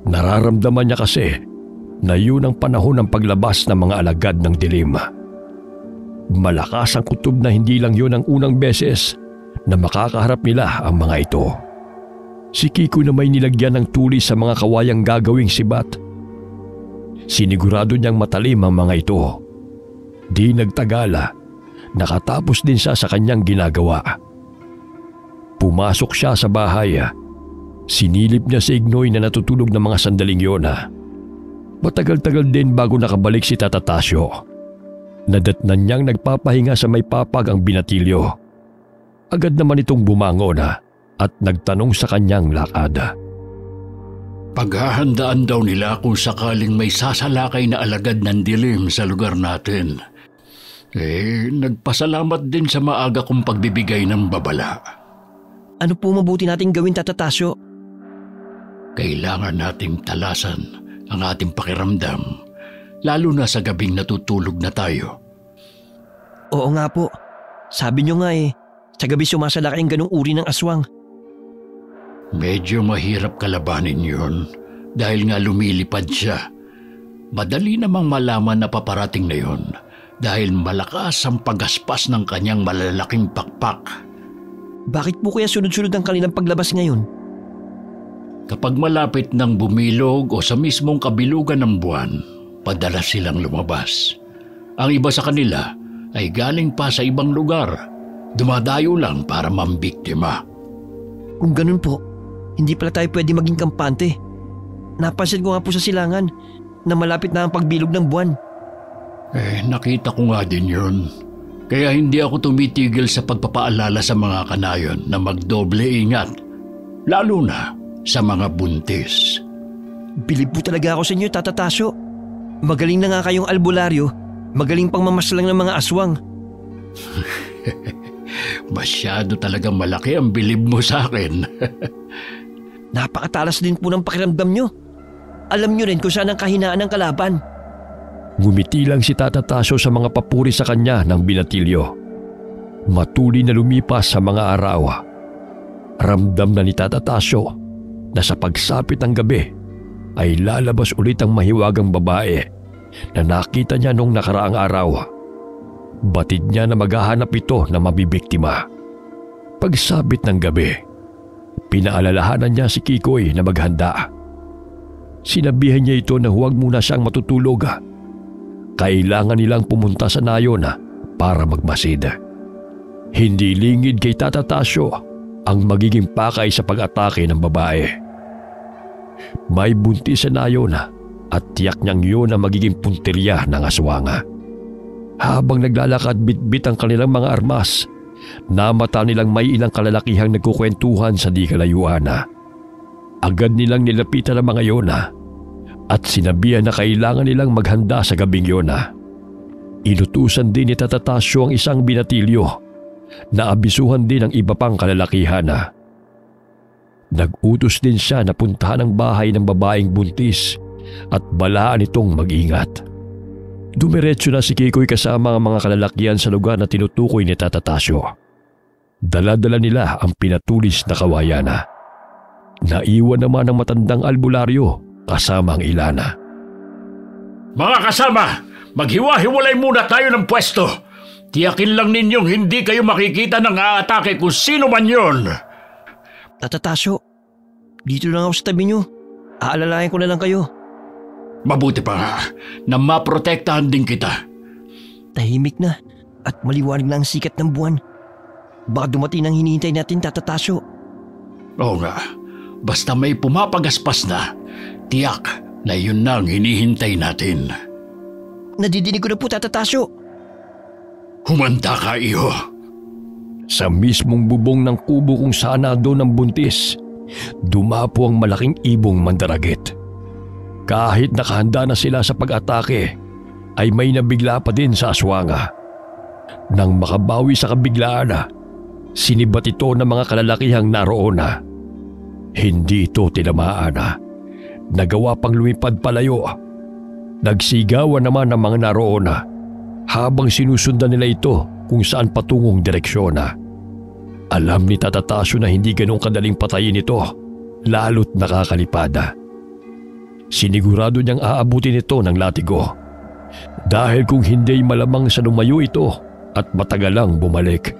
Nararamdaman niya kasi na yun ang panahon ng paglabas ng mga alagad ng dilim. Malakas ang kutob na hindi lang yun ang unang beses na makakaharap nila ang mga ito. Si Kiko na may nilagyan ng tulis sa mga kawayang gagawing sibat. Sinigurado niyang matalim ang mga ito. Di nagtagala, nakatapos din siya sa kanyang ginagawa. Pumasok siya sa bahay. Sinilip niya si Ignoy na natutulog ng mga sandaling yun. Matagal-tagal din bago nakabalik si Tata Tasyo. Nadatnan niyang nagpapahinga sa may papag ang binatilyo. Agad naman itong bumangon at nagtanong sa kanyang lakad. Paghahandaan daw nila kung sakaling may sasalakay na alagad ng dilim sa lugar natin. Nagpasalamat din sa maaga kong pagbibigay ng babala. Ano po mabuti nating gawin, Tata Tasyo? Kailangan nating talasan ang ating pakiramdam, lalo na sa gabing natutulog na tayo. Oo nga po. Sabi niyo nga sa gabi sumasalakay ang ganung uri ng aswang. Medyo mahirap kalabanin yun dahil nga lumilipad siya. Madali namang malaman na paparating na yun dahil malakas ang pagaspas ng kanyang malalaking pakpak. Bakit po kaya sunod-sunod ang kanilang paglabas ngayon? Kapag malapit ng bumilog o sa mismong kabilugan ng buwan, padalas silang lumabas. Ang iba sa kanila ay galing pa sa ibang lugar. Dumadayo lang para mambiktima. Kung ganun po, hindi pala tayo pwede maging kampante. Napansin ko nga po sa silangan na malapit na ang pagbilog ng buwan. Nakita ko nga din yun. Kaya hindi ako tumitigil sa pagpapaalala sa mga kanayon na magdoble ingat, lalo na sa mga buntis. Bilib po talaga ako sa inyo, Tata Tasyo. Magaling na nga kayong albularyo, magaling pang mamaslang ng mga aswang. Masyado talagang malaki ang bilib mo sa akin. Napakatalas din po ng pakiramdam nyo. Alam nyo rin kung saan ang kahinaan ng kalaban. Ngumiti lang si Tata Tasyo sa mga papuri sa kanya ng binatilyo. Matuloy na lumipas sa mga araw. Ramdam na ni Tata Tasyo na sa pagsapit ng gabi ay lalabas ulit ang mahiwagang babae na nakita niya nung nakaraang araw. Batid niya na maghahanap ito na mabibiktima. Pagsapit ng gabi, pinaalalahanan niya si Kikoy na maghanda. Sinabihan niya ito na huwag muna siyang matutulog. Kailangan nilang pumunta sa nayon para magmasid. Hindi lingid kay Tata Tasyo ang magiging pakay sa pag-atake ng babae. May buntis sa nayon at tiyak niyang yun ang magiging punteriya ng aswanga. Habang naglalakad bitbit ang kanilang mga armas, namata nilang may ilang kalalakihang nagkukwentuhan sa di kalayuan. Agad nilang nilapitan ang mga yun at sinabihan na kailangan nilang maghanda sa gabing yun. Inutusan din ni Tata Tasyo ang isang binatilyo na abisuhan din ang iba pang kalalakihan. Nag-utos din siya na puntahan ang bahay ng babaeng buntis at balaan itong mag-ingat. Dumiretso na si Kikoy kasama ang mga kalalakihan sa lugar na tinutukoy ni Tata Tasyo. Dala-dala nila ang pinatulis na kawayan. Naiwan naman ang matandang albularyo kasama ang ilana. Mga kasama, maghiwa-hiwalay muna tayo ng pwesto. Tiyakin lang ninyong hindi kayo makikita ng aatake kung sino man yun. Tata Tasyo, dito lang ako sa tabi nyo. Aalalayan ko na lang kayo. Mabuti pa nga na maprotektahan din kita. Tahimik na at maliwanag na ang sikat ng buwan. Baka dumating ang hinihintay natin, Tata Tasyo. Oo nga, basta may pumapagaspas na, tiyak na yun na ang hinihintay natin. Nadidinig ko na po, Tata Tasyo. Humanda ka, iho. Sa mismong bubong ng kubo kung saan doon ang buntis, dumapo ang malaking ibong mandaragit. Kahit nakahanda na sila sa pag-atake, ay may nabigla pa din sa aswanga. Nang makabawi sa kabiglaan, sinibat ito ng mga kalalakihang naroon. Hindi ito tinamaan. Nagawa pang lumipad palayo. Nagsigawan naman ang mga naroon habang sinusundan nila ito kung saan patungong direksyon. Alam ni Tata Tasyo na hindi ganong kadaling patayin ito, lalo't nakakalipad. Sinigurado niyang aabutin ito ng latigo. Dahil kung hindi malamang sa lumayo ito at matagalang bumalik.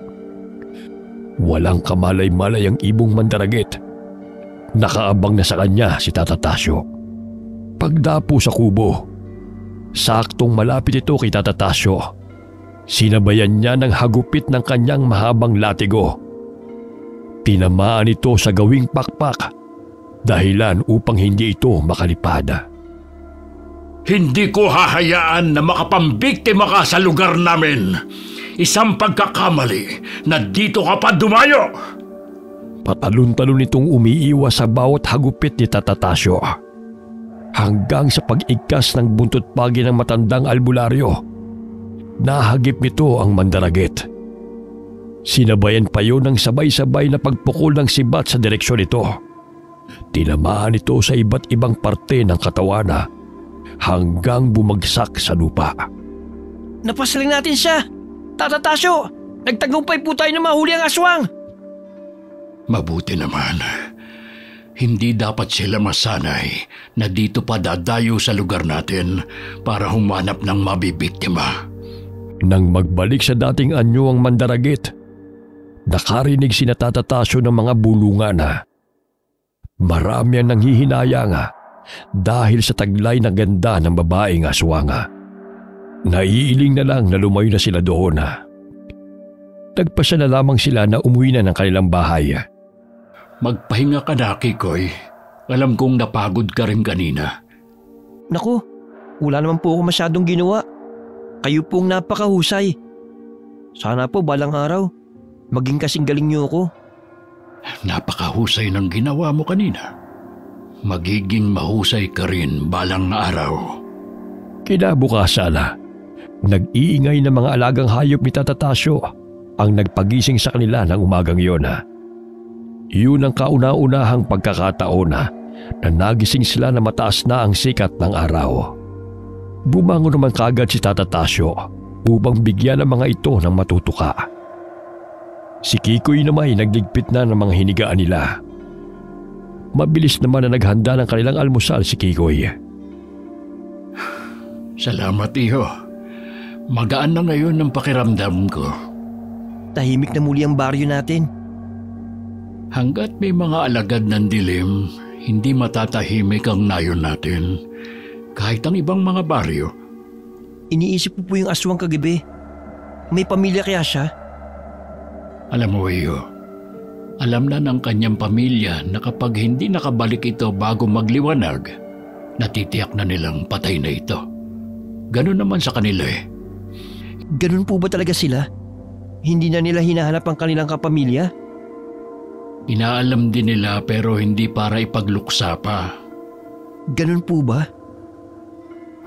Walang kamalay-malay ang ibong mandaragit. Nakaabang na sa kanya si Tata Tasyo. Pagdapo sa kubo, saktong malapit ito kay Tata Tasyo. Sinabayan niya ng hagupit ng kanyang mahabang latigo. Tinamaan ito sa gawing pakpak, dahilan upang hindi ito makalipad. Hindi ko hahayaan na makapambiktima ka sa lugar namin. Isang pagkakamali na dito ka pa dumayo. Patalon-talon itong umiiwas sa bawat hagupit ni Tata Tasyo. Hanggang sa pag-igkas ng buntot pagi ng matandang albularyo, nahagip nito ang mandaragit. Sinabayan pa yun ng sabay-sabay na pagpukol ng sibat sa direksyon nito. Tinamaan ito sa iba't ibang parte ng katawan hanggang bumagsak sa lupa. Napasaling natin siya! Tata Tasyo! Nagtagumpay po tayo na mahuli ang aswang! Mabuti naman. Hindi dapat sila masanay na dito pa dadayo sa lugar natin para humanap ng mabibiktima. Nang magbalik sa dating anyo ang mandaragit, nakarinig si Tata Tasyo ng mga bulungan. Marami ang nanghihinayang dahil sa taglay na ganda ng babaeng aswanga. Naiiling na lang na lumayo na sila doon. Nagpasya na lamang sila na umuwi na ng kanilang bahay. Magpahinga ka na, Kikoy. Alam kong napagod ka rin kanina. Naku, wala naman po ako masyadong ginawa. Kayo pong napakahusay. Sana po balang araw, maging kasing galing niyo ako. Napakahusay ng ginawa mo kanina. Magiging mahusay ka rin balang araw. Kinabukasan, nag-iingay ng mga alagang hayop ni Tata Tasyo ang nagpagising sa kanila ng umagang iyon. Yun ang kauna-unahang pagkakataon na nagising sila na mataas na ang sikat ng araw. Bumangon naman kagad si Tata Tasyo upang bigyan ang mga ito ng matutuka. Si Kikoy naman ay nagligpit na ng mga hinigaan nila. Mabilis naman na naghanda ng kanilang almusal si Kikoy. Salamat, iho. Magaan na ngayon ang pakiramdam ko. Tahimik na muli ang baryo natin. Hanggat may mga alagad ng dilim, hindi matatahimik ang nayon natin. Kahit ang ibang mga baryo. Iniisip ko po yung aswang kagabi. May pamilya kaya siya? Alam mo, iyo, alam na ng kanyang pamilya na kapag hindi nakabalik ito bago magliwanag, natitiyak na nilang patay na ito. Ganun naman sa kanila eh. Ganun po ba talaga sila? Hindi na nila hinahanap ang kanilang kapamilya? Inaalam din nila pero hindi para ipagluksa pa. Ganun po ba?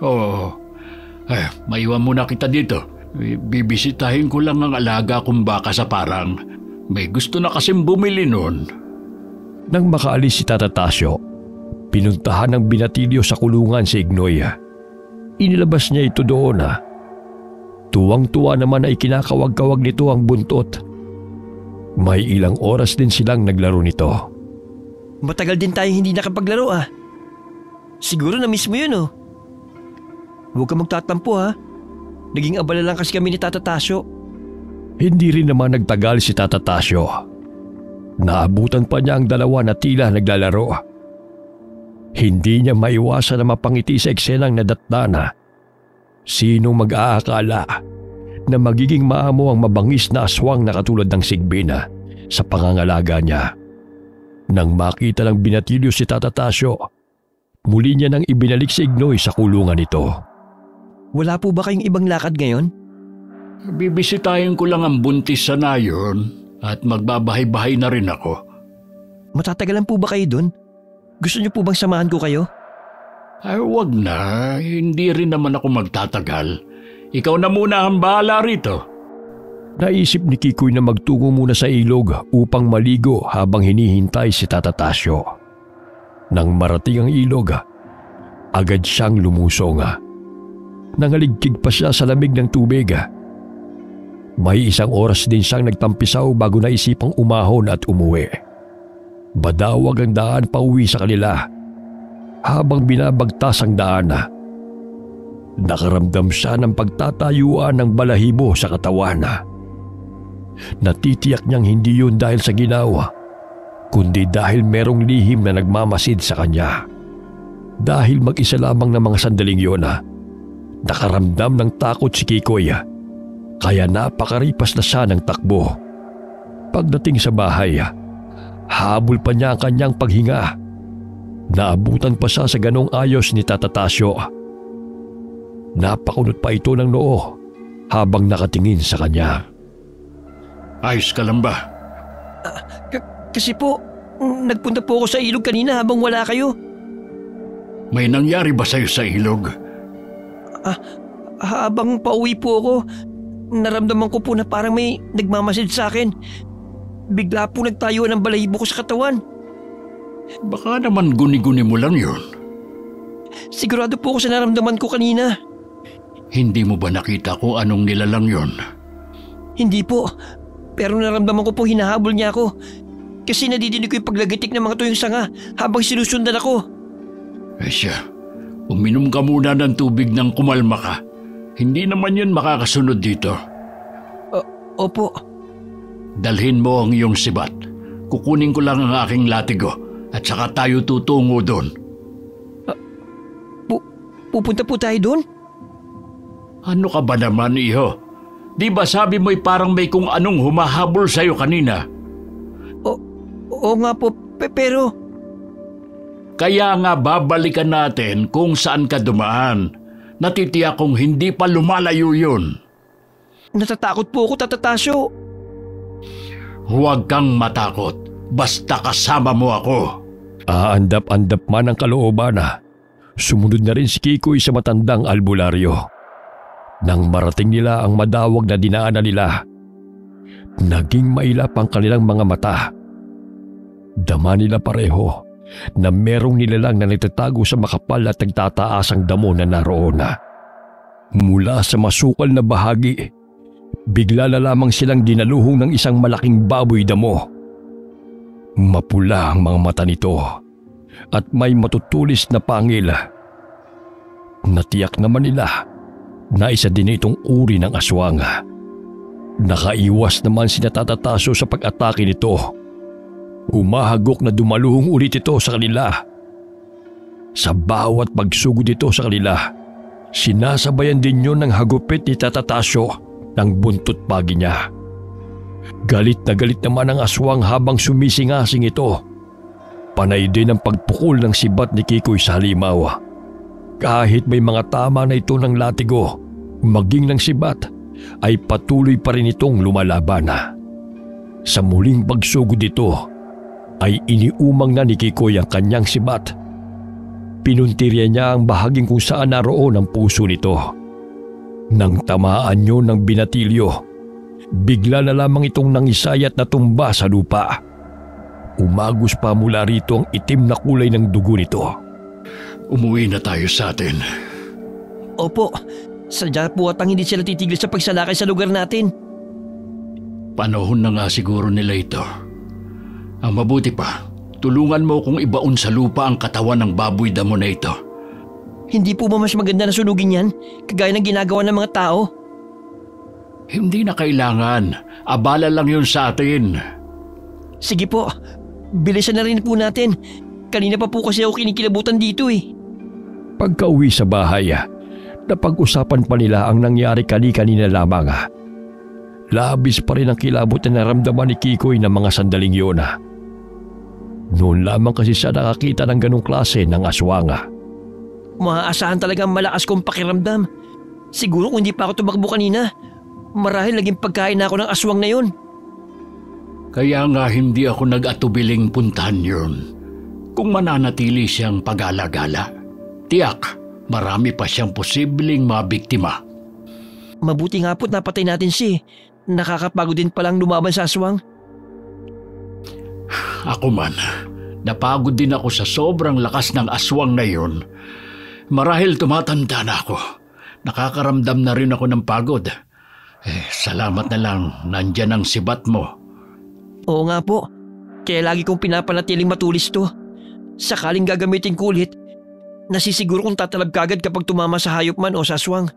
Oo. Maiwan muna kita dito. Bibisitahin ko lang ang alaga kong baka sa parang. May gusto na kasing bumili nun. Nang makaalis si Tata Tasyo, pinuntahan ng binatilyo sa kulungan si Ignoy. Inilabas niya ito doon. Tuwang-tuwa naman na ikinakawag-kawag nito ang buntot. May ilang oras din silang naglaro nito. Matagal din tayo hindi nakapaglaro Siguro na-miss mo yun Huwag ka magtatampo Naging abala lang kasi kami ni Tata Tasyo. Hindi rin naman nagtagal si Tata Tasyo. Naabutan pa niya ang dalawa na tila naglalaro. Hindi niya maiwasan na mapangiti sa eksenang nadatna na. Sinong mag-aakala na magiging maamo ang mabangis na aswang na katulad ng Sigbina sa pangangalaga niya. Nang makita ng binatilyo si Tata Tasyo, muli niya nang ibinalik si Ignoy sa kulungan nito. Wala po ba kayong ibang lakad ngayon? Bibisitahin ko lang ang buntis sa nayon at magbabahay-bahay na rin ako. Matatagalan po ba kayo dun? Gusto niyo po bang samahan ko kayo? Ay, wag na. Hindi rin naman ako magtatagal. Ikaw na muna ang bahala rito. Naisip ni Kikoy na magtungo muna sa ilog upang maligo habang hinihintay si Tata Tasyo. Nang marating ang ilog, agad siyang lumusong. Nangaligkig pa siya sa lamig ng tubig. May isang oras din siyang nagtampisaw bago naisipang umahon at umuwi. Badawag ang daan pauwi sa kanila. Habang binabagtas ang daan, nakaramdam siya ng pagtatayuan ng balahibo sa katawan. Natitiyak niyang hindi yun dahil sa ginawa, kundi dahil merong lihim na nagmamasid sa kanya. Dahil mag-isa lamang ng mga sandaling yun, nakaramdam ng takot si Kikoy, kaya napakaripas na siya ng takbo. Pagdating sa bahay, habol pa niya ang kanyang paghinga. Naabutan pa siya sa ganong ayos ni Tata Tasyo. Napakunot pa ito ng noo habang nakatingin sa kanya. Ayos ka lang ba? Kasi po, nagpunta po ako sa ilog kanina habang wala kayo. May nangyari ba sa'yo sa ilog? Habang pauwi po ako, naramdaman ko po na parang may nagmamasid sa akin. Bigla po nagtayo ng balahibo ko sa katawan. Baka naman guni-guni mo lang yun. Sigurado po ako sa naramdaman ko kanina. Hindi mo ba nakita kung anong nilalang yun? Hindi po, pero naramdaman ko po hinahabol niya ako. Kasi nadidinig ko yung paglagitik ng mga tuyong sanga habang sinusundan ako. Siya, uminom ka muna ng tubig nang kumalma ka. Hindi naman yun makakasunod dito. Opo. Dalhin mo ang iyong sibat. Kukunin ko lang ang aking latigo at saka tayo tutungo doon. Pupunta po tayo doon? Ano ka ba naman, iho? Di ba sabi mo'y parang may kung anong humahabol sa'yo kanina? Oo nga po, Pero... Kaya nga babalikan natin kung saan ka dumaan. Natitiyak kong hindi pa lumalayo yun. Natatakot po ako, Tata Tasyo. Huwag kang matakot. Basta kasama mo ako. Aandap-andap man ang kalooban sumunod na rin si Kikoy sa matandang albularyo. Nang marating nila ang madawag na dinaanan nila, naging mailap ang kanilang mga mata. Dama nila pareho na merong nilalang na nagtatago sa makapal at nagtataasang damo na naroon. Mula sa masukal na bahagi, bigla na lamang silang dinaluhong ng isang malaking baboy damo. Mapula ang mga mata nito at may matutulis na pangil. Natiyak naman nila na isa din itong uri ng aswang. Nakaiwas naman si Tata Tasyo sa pag-atake nito. Humahagok na dumaluhong ulit ito sa kanila. Sa bawat pagsugod ito sa kanila, sinasabayan din yun ng hagupit ni Tata Tasyo ng buntot pagi niya. Galit na galit naman ang aswang habang sumisingasing ito. Panay din ang pagpukol ng sibat ni Kikoy sa halimaw. Kahit may mga tama na ito ng latigo, maging ng sibat, ay patuloy pa rin itong lumalaban. Sa muling pagsugod ito, ay iniumang na ni Kikoy ang kanyang sibat. Pinuntirya niya ang bahaging kung saan naroon ang puso nito. Nang tamaan niyo ng binatilyo, bigla na lamang itong nangisay at natumba sa lupa. Umagos pa mula rito ang itim na kulay ng dugo nito. Umuwi na tayo sa atin. Opo, sadya po at hindi sila titigil sa pagsalakay sa lugar natin. Panahon na nga siguro nila ito. Ang mabuti pa, tulungan mo kung ibaon sa lupa ang katawan ng baboy damo na ito. Hindi po ba mas maganda na sunugin yan, kagaya ng ginagawa ng mga tao? Hindi na kailangan. Abala lang yun sa atin. Sige po, bilisan na rin po natin. Kanina pa po kasi ako kinikilabutan dito eh. Pagka-uwi sa bahay, napag-usapan pa nila ang nangyari kanina lamang. Labis pa rin ang kilabot na naramdaman ni Kikoy ng mga sandaling yun. Noon lamang kasi siya nakakita ng ganong klase ng aswang. Maaasahan talagang malakas kong pakiramdam. Siguro kung hindi pa ako tumakbo kanina, marahil naging pagkain na ako ng aswang na yun. Kaya nga hindi ako nag-atubiling puntahan yun. Kung mananatili siyang pag-alagala, tiyak marami pa siyang posibleng mabiktima. Mabuti nga po't napatay natin siya. Nakakapagod din palang lumaban sa aswang. Ako man, napagod din ako sa sobrang lakas ng aswang na yun. Marahil tumatanda na ako. Nakakaramdam na rin ako ng pagod. Salamat na lang, nandyan ang sibat mo. Oo nga po. Kaya lagi kong pinapanatiling matulis to. Sakaling gagamitin ko ulit, nasisiguro kong tatalab kagad kapag tumama sa hayop man o sa aswang.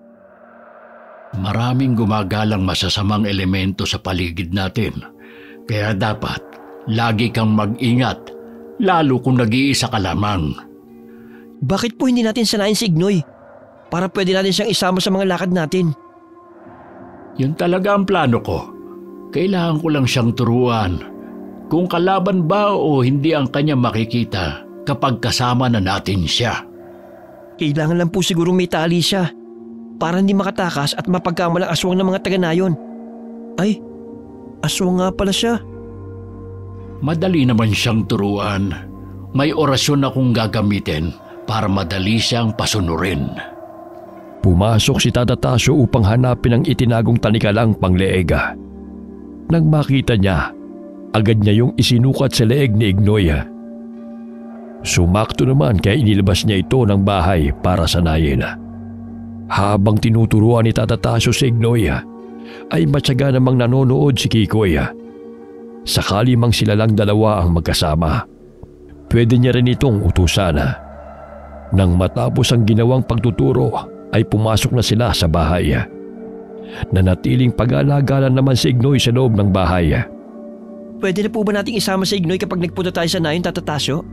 Maraming gumagalang masasamang elemento sa paligid natin. Kaya dapat, lagi kang mag-ingat, lalo kung nag-iisa ka lamang. Bakit po hindi natin sanayin si Ignoy? Para pwede natin siyang isama sa mga lakad natin. Yun talaga ang plano ko. Kailangan ko lang siyang turuan. Kung kalaban ba o hindi ang kanya makikita kapag kasama na natin siya. Kailangan lang po siguro may tali siya para hindi makatakas at mapagkamalang aswang ng mga taga-nayon. Ay, aswang nga pala siya. Madali naman siyang turuan. May orasyon akong gagamitin para madali siyang pasunurin. Pumasok si Tata Tasyo upang hanapin ang itinagong tanikalang pangleeg. Nang makita niya, agad niya yung isinukat sa leeg ni Ignoy. Sumakto naman kaya inilabas niya ito ng bahay para sanayin. Habang tinuturuan ni Tata Tasyo si Ignoy, ay matyaga namang nanonood si Kikoy. Sakali mang sila lang dalawa ang magkasama, pwede niya rin itong utusan. Nang matapos ang ginawang pagtuturo, ay pumasok na sila sa bahay. Nanatiling pag-alagalan naman si Ignoy sa loob ng bahay. Pwede na po ba nating isama si Ignoy kapag nagpunta tayo sa nayon, Tata Tasyo?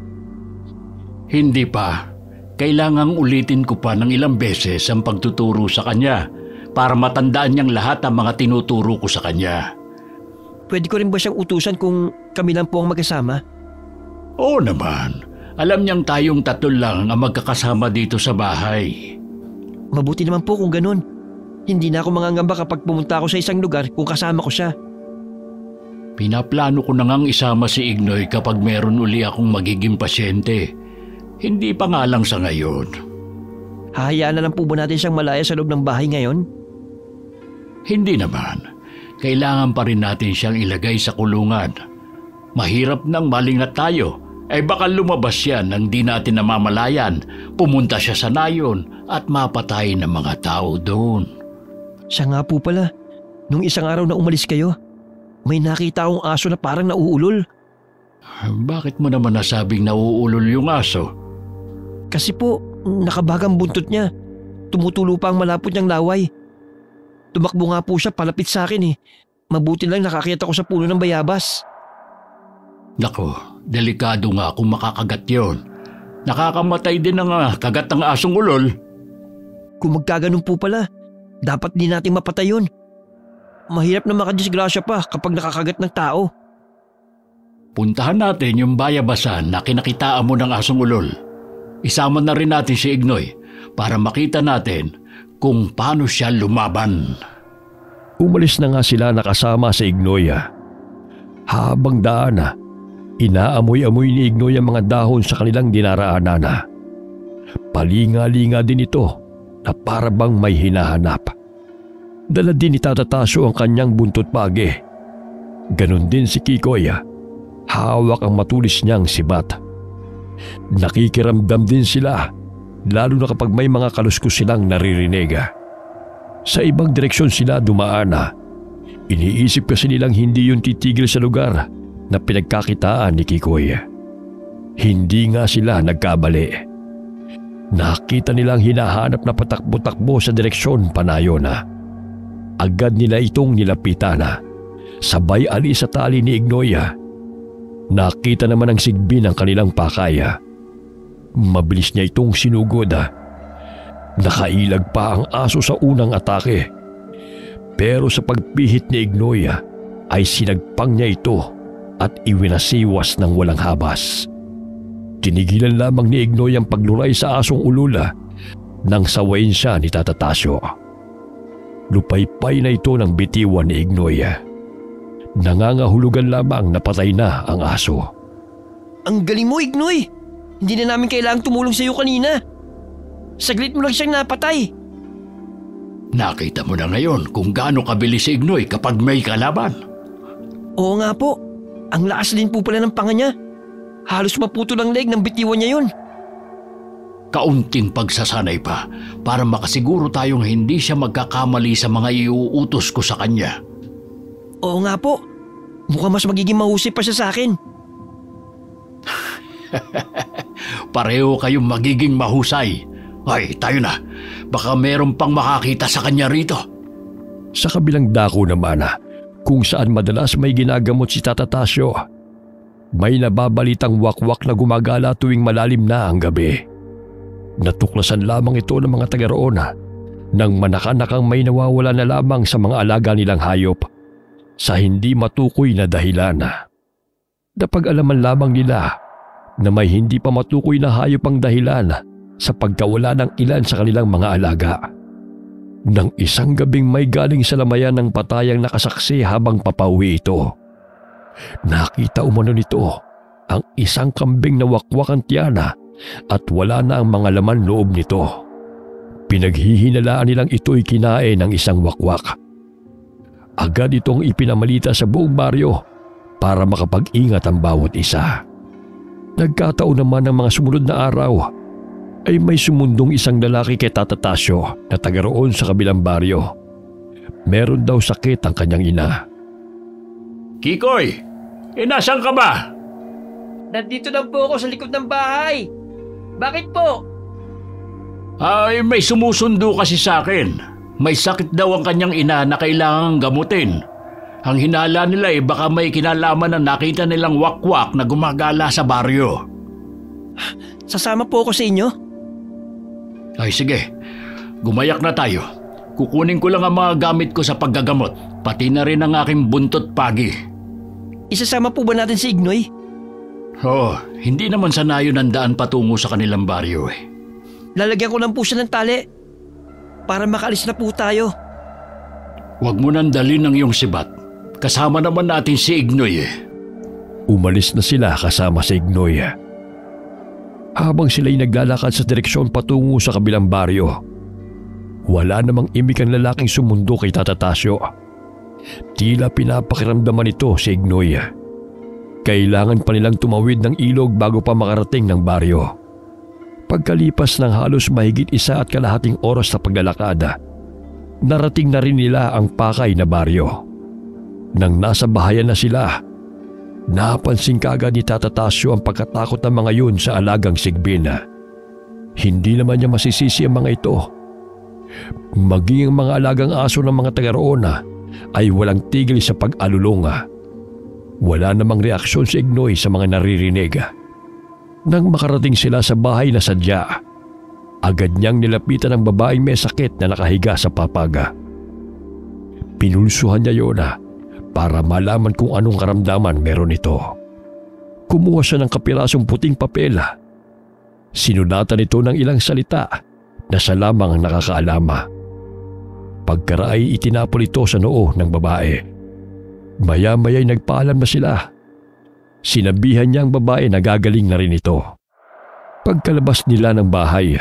Hindi pa. Kailangang ulitin ko pa ng ilang beses ang pagtuturo sa kanya para matandaan niyang lahat ang mga tinuturo ko sa kanya. Pwede ko rin ba siyang utusan kung kami lang po ang magkasama? Oo naman. Alam niyang tayong tatlo lang ang magkakasama dito sa bahay. Mabuti naman po kung ganun. Hindi na ako mangangamba kapag pumunta ako sa isang lugar kung kasama ko siya. Pinaplano ko na ngang isama si Ignoy kapag meron uli akong magiging pasyente. Hindi pa nga lang sa ngayon. Hahayaan na lang po ba natin siyang malaya sa loob ng bahay ngayon? Hindi naman. Kailangan pa rin natin siyang ilagay sa kulungan. Mahirap nang malingat tayo. Baka lumabas yan nang di natin namamalayan. Pumunta siya sa nayon at mapatay ng mga tao doon. Siya nga po pala. Nung isang araw na umalis kayo, may nakita akong aso na parang nauulol. Bakit mo naman nasabing nauulol yung aso? Kasi po, nakabagang buntot niya. Tumutulo pa ang malapot niyang laway. Tumakbo nga po siya palapit sa akin eh. Mabuti lang nakakita ko sa puno ng bayabas. Nako, delikado nga kung makakagat yon. Nakakamatay din ang kagat ng asong ulol. Kung magkaganon po pala, dapat din natin mapatay yun. Mahirap na makadisgrasya pa kapag nakakagat ng tao. Puntahan natin yung bayabasan na kinakitaan mo ng asong ulol. Isama na rin natin si Ignoy para makita natin kung paano siya lumaban. Umalis na nga sila nakasama sa Ignoy. Habang daan, inaamoy-amoy ni Ignoy ang mga dahon sa kanilang dinaraanan. Palinga-linga din ito na para bang may hinahanap. Dala din ni Tata Tasyo ang kanyang buntot pagi. Ganon din si Kikoy. Hawak ang matulis niyang sibat. Nakikiramdam din sila, lalo na kapag may mga kaluskos silang naririnig. Sa ibang direksyon sila dumaan. Iniisip kasi nilang hindi yun titigil sa lugar na pinagkakitaan ni Kikoy. Hindi nga sila nagkabali. Nakita nilang hinahanap na patakbo-takbo sa direksyon panayon. Agad nila itong nilapitan. Sabay alis sa tali ni Ignoy. Nakita naman ang sigbi ng kanilang pakay. Mabilis niya itong sinugod. Nakailag pa ang aso sa unang atake. Pero sa pagpihit ni Ignoy ay sinagpang niya ito at iwinasiwas ng walang habas. Tinigilan lamang ni Ignoy ang pagluray sa asong ulula nang sawayin siya ni Tata Tasyo. Lupaypay na ito ng bitiwan ni Ignoy. Nangangahulugan lamang na patay na ang aso. Ang galing mo, Ignoy! Hindi na namin kailangang tumulong sa iyo kanina. Saglit mo lang siyang napatay. Nakita mo na ngayon kung gaano kabilis si Ignoy kapag may kalaban. Oo nga po. Ang lakas din po pala ng panga niya. Halos maputol ang leg ng bitiwan niya yun. Kaunting pagsasanay pa para makasiguro tayong hindi siya magkakamali sa mga iuutos ko sa kanya. Oo nga po. Mukhang mas magiging mahusay pa siya sa akin. Pareho kayong magiging mahusay. Ay, tayo na. Baka meron pang makakita sa kanya rito. Sa kabilang dako naman, kung saan madalas may ginagamot si Tata Tasyo, may nababalitang wakwak na gumagala tuwing malalim na ang gabi. Natuklasan lamang ito ng mga taga roon nang manakanakang may nawawala na lamang sa mga alaga nilang hayop sa hindi matukoy na dahilan. Napag-alaman lamang nila na may hindi pa matukoy na hayop ang dahilan sa pagkawala ng ilan sa kanilang mga alaga. Nang isang gabing may galing sa lamayan ng patayang nakasaksi habang papauwi ito, nakita umano nito ang isang kambing na wakwak ang tiyana at wala na ang mga laman loob nito. Pinaghihinalaan nilang ito'y kinain ng isang wakwak. Agad itong ipinamalita sa buong baryo para makapag-ingat ang bawat isa. Nagkataon naman ng mga sumunod na araw ay may sumundong isang lalaki kay Tata Tasyo na taga roon sa kabilang baryo. Meron daw sakit ang kanyang ina. Kikoy, nasaan ka ba? Nandito lang po ako sa likod ng bahay. Bakit po? Ay, may sumusundo kasi sa akin. May sakit daw ang kanyang ina na kailangang gamutin. Ang hinala nila baka may kinalaman na nakita nilang wakwak na gumagala sa baryo. Sasama po ako sa inyo? Ay sige, gumayak na tayo. Kukunin ko lang ang mga gamit ko sa paggagamot, pati na rin ang aking buntot pagi. Isasama po ba natin si Ignoy? Oo, hindi naman sanayon ang daan patungo sa kanilang baryo eh. Lalagyan ko lang po siya ng tali para makaalis na po tayo. Huwag mo nang dalhin ang iyong sibat. Kasama naman natin si Ignoy eh. Umalis na sila kasama si Ignoy. Habang sila'y naglalakad sa direksyon patungo sa kabilang baryo, wala namang imik ang lalaking sumundo kay Tata Tasyo. Tila pinapakiramdaman ito si Ignoy. Kailangan pa nilang tumawid ng ilog bago pa makarating ng baryo. Pagkalipas ng halos mahigit 1.5 oras na paglalakad, narating na rin nila ang pakay na baryo. Nang nasa bahayan na sila, napansin kaagad ni Tata Tasyo ang pagkatakot ng mga yun sa alagang sigbin. Hindi naman niya masisisi ang mga ito. Maging ang mga alagang aso ng mga taga roon ay walang tigil sa pag-alulunga. Wala namang reaksyon si Ignoy sa mga naririnig. Nang makarating sila sa bahay na sadya, agad niyang nilapitan ang babaeng may sakit na nakahiga sa papaga. Pinulsuhan niya yun para malaman kung anong karamdaman meron ito. Kumuha siya ng kapirasong puting papel. Sinulatan ito ng ilang salita na siya lamang ang nakakaalama. Pagkaraay itinapon ito sa noo ng babae. Maya-maya'y nagpaalam na sila. Sinabihan niya ang babae na gagaling na rin ito. Pagkalabas nila ng bahay,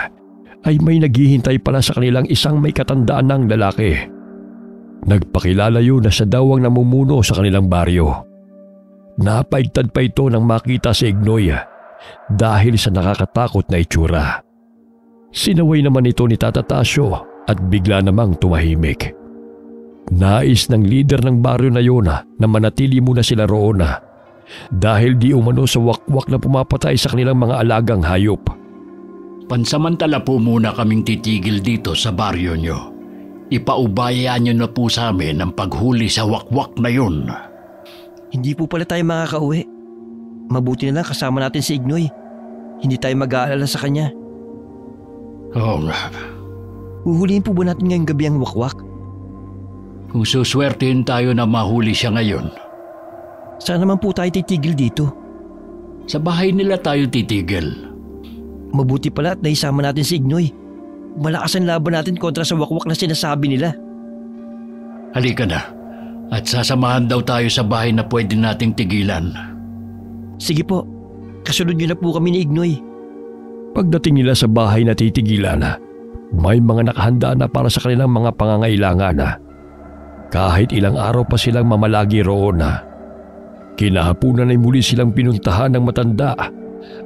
ay may naghihintay pala sa kanilang isang may katandaan ng lalaki. Nagpakilala yun na siya daw ang namumuno sa kanilang baryo. Napaigtad pa ito nang makita si Ignoy dahil sa nakakatakot na itsura. Sinaway naman ito ni Tata Tasyo at bigla namang tumahimik. Nais ng lider ng baryo na yun na manatili muna sila roon dahil di umano sa wakwak na pumapatay sa kanilang mga alagang hayop. Pansamantala po muna kaming titigil dito sa baryo nyo. Ipaubayaan nyo na po sa amin ang paghuli sa wakwak na yun. Hindi po pala tayo makakauwi. Mabuti na lang kasama natin si Ignoy. Hindi tayo mag-aalala sa kanya. Oo nga. Uhulihin po ba natin ngayong gabi ang wakwak? Kung suswertehin tayo na mahuli siya ngayon. Saan naman po tayo titigil dito? Sa bahay nila tayo titigil. Mabuti pala at naisama natin si Ignoy. Malakas ang laban natin kontra sa wakwak na sinasabi nila. Halika na. At sasamahan daw tayo sa bahay na pwede nating tigilan. Sige po. Kasunod niyo na po kami ni Ignoy. Pagdating nila sa bahay na titigilan, may mga nakahanda na para sa kanilang mga pangangailangan. Kahit ilang araw pa silang mamalagi roon. Kinahapunan ay muli silang pinuntahan ng matanda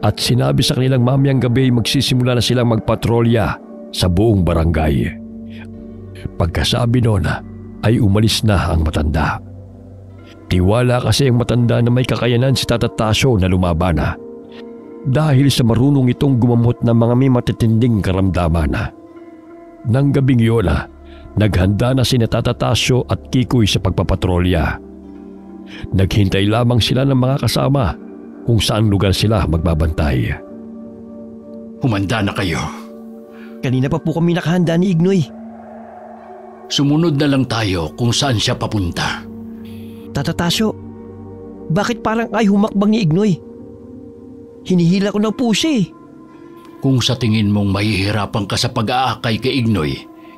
at sinabi sa kanilang mamayang gabi magsisimula na silang magpatrolya sa buong barangay. Pagkasabi noon ay umalis na ang matanda. Tiwala kasi ang matanda na may kakayanan si Tata Tasyo na lumaban dahil sa marunong itong gumamot ng mga may matitinding karamdaman. Nang gabing yun, naghanda na sina Tata Tasyo at Kikoy sa pagpapatrolya. Naghintay lamang sila ng mga kasama kung saan lugar sila magbabantay. Humanda na kayo. Kanina pa po kami nakahanda ni Ignoy. Sumunod na lang tayo kung saan siya papunta. Tata Tasyo, bakit parang ay humakbang ni Ignoy? Hinihila ko na po siya. Kung sa tingin mong mahihirapan ka sa pag-aakay kay Ignoy,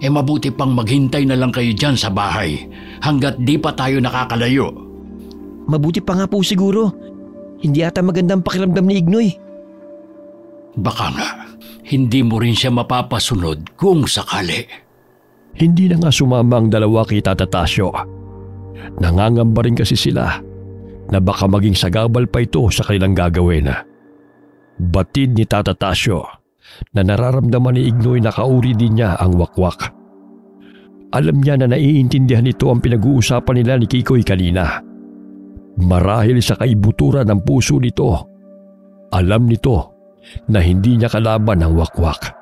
mabuti pang maghintay na lang kayo dyan sa bahay hanggat di pa tayo nakakalayo. Mabuti pa nga po siguro. Hindi ata magandang pakiramdam ni Ignoy. Baka nga, hindi mo rin siya mapapasunod kung sakali. Hindi na nga sumama ang dalawa kay Tata Tasyo. Nangangamba rin kasi sila na baka maging sagabal pa ito sa kanilang gagawin. Batid ni Tata Tasyo na nararamdaman ni Ignoy na kauri din niya ang wakwak. Alam niya na naiintindihan nito ang pinag-uusapan nila ni Kikoy kanina. Marahil sa kaibuturan ng puso nito, alam nito na hindi niya kalaban ang wakwak.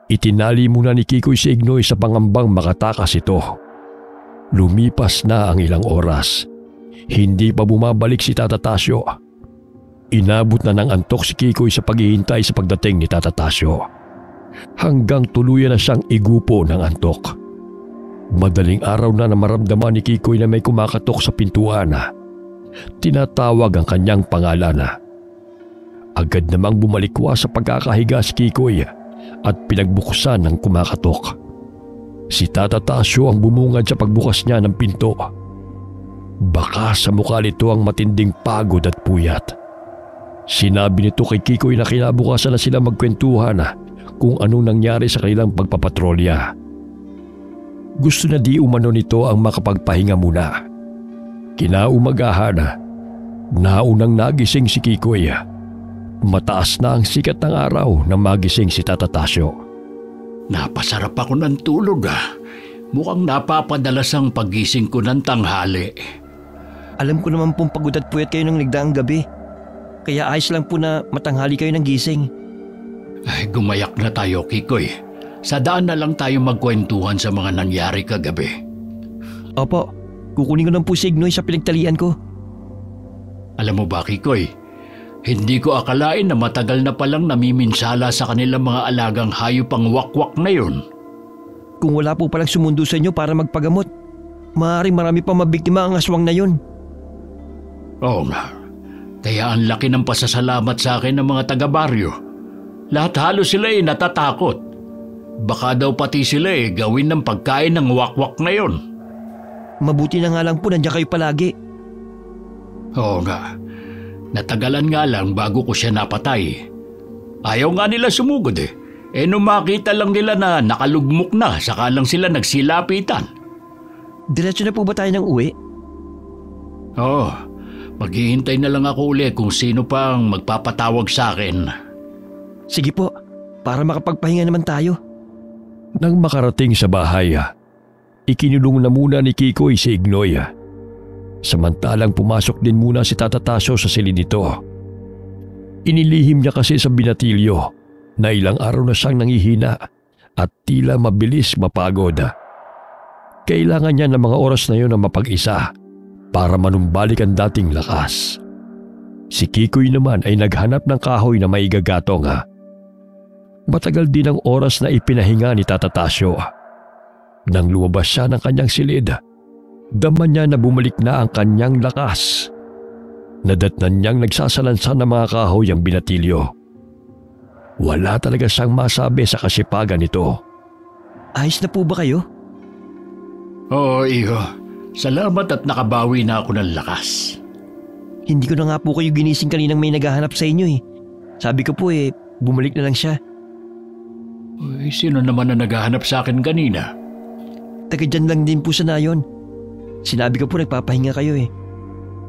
Itinali muna ni Kikoy si Ignoy sa pangambang makatakas ito. Lumipas na ang ilang oras. Hindi pa bumabalik si Tata Tasyo. Inabot na ng antok si Kikoy sa paghihintay sa pagdating ni Tata Tasyo. Hanggang tuluyan na siyang igupo ng antok. Madaling araw na maramdaman ni Kikoy na may kumakatok sa pintuan. Tinatawag ang kanyang pangalan. Agad namang bumalikwa sa pagkakahiga si Kikoy at pinagbuksan ng kumakatok. Si Tata Tasyo ang bumungad sa pagbukas niya ng pinto. Baka sa mukha nito ang matinding pagod at puyat. Sinabi nito kay Kikoy na kinabukasan na sila magkwentuhan kung anong nangyari sa kanilang pagpapatrolya. Gusto na di umano nito ang makapagpahinga muna. Kinaumagahan, naunang nagising si Kikoy. Mataas na ang sikat ng araw nang magising si Tata Tasyo. Napasarap ako ng tulog. Mukhang napapadalas ang pagising ko ng tanghali. Alam ko naman pong pagod at puyat kayo ng nagdaang gabi. Kaya ayos lang po na matanghali kayo ng gising. Ay, gumayak na tayo, Kikoy. Sa daan na lang tayo magkwentuhan sa mga nangyari kagabi. Opo, kukunin ko lang po si Ignoy sa pinagtalian ko. Alam mo ba, Kikoy, hindi ko akalain na matagal na palang namiminsala sa kanilang mga alagang hayop ang wakwak na yun. Kung wala po palang sumundo sa inyo para magpagamot, maaaring marami pa mabiktima ang aswang na yun. Oo nga. Kaya ang laki ng pasasalamat sa akin ng mga taga-baryo. Lahat halos sila natatakot. Baka daw pati sila gawin ng pagkain ng wakwak na yun. Mabuti na nga lang po nandiyan kayo palagi. Oo nga. Natagalan nga lang bago ko siya napatay. Ayaw nga nila sumugod nung makita lang nila na nakalugmok na, saka lang sila nagsilapitan. Diretso na po ba tayo ng uwi? Oo. Maghihintay na lang ako uli kung sino pang magpapatawag sa akin. Sige po, para makapagpahinga naman tayo. Nang makarating sa bahay, ikinulong na muna ni Kikoy si Ignoy. Samantalang pumasok din muna si Tata Tasyo sa silid nito. Inilihim niya kasi sa binatilyo na ilang araw na siyang nangihina at tila mabilis mapagod. Kailangan niya ng mga oras na yun na mapag-isa para manumbalik ang dating lakas. Si Kikoy naman ay naghanap ng kahoy na maigagatong. Matagal din ang oras na ipinahinga ni Tata Tasyo. Nang lumabas siya ng kanyang silid, dama niya na bumalik na ang kanyang lakas. Nadatnan niyang nagsasalansan ng mga kahoy ang binatilyo. Wala talaga siyang masabi sa kasipagan nito. Ayos na po ba kayo? Oo, iho. Salamat at nakabawi na ako ng lakas. Hindi ko na nga po kayo ginising kaninang may naghahanap sa inyo Sabi ko po bumalik na lang siya. Uy, sino naman na naghahanap sa akin kanina? Taga dyan lang din po sa nayon. Sinabi ko po nagpapahinga kayo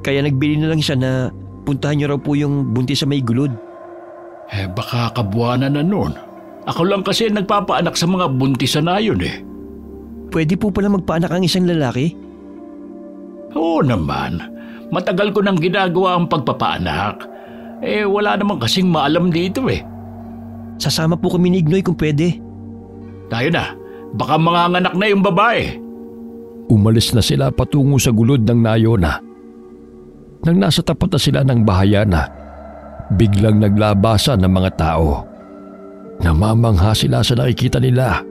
Kaya nagbili na lang siya na puntahan niyo raw po yung buntis sa may gulod. Baka kabuanan na nun. Ako lang kasi nagpapaanak sa mga buntis na yun Pwede po pala magpaanak ang isang lalaki? Oo naman. Matagal ko nang ginagawa ang pagpapaanak. Wala naman kasing maalam dito Sasama po kami ni Ignoy kung pwede. Tayo na. Baka manganganak na yung babae. Umalis na sila patungo sa gulod ng nayona. Nang nasa tapat na sila ng bahayana, biglang naglabasan ng mga tao. Namamangha sila sa nakikita nila.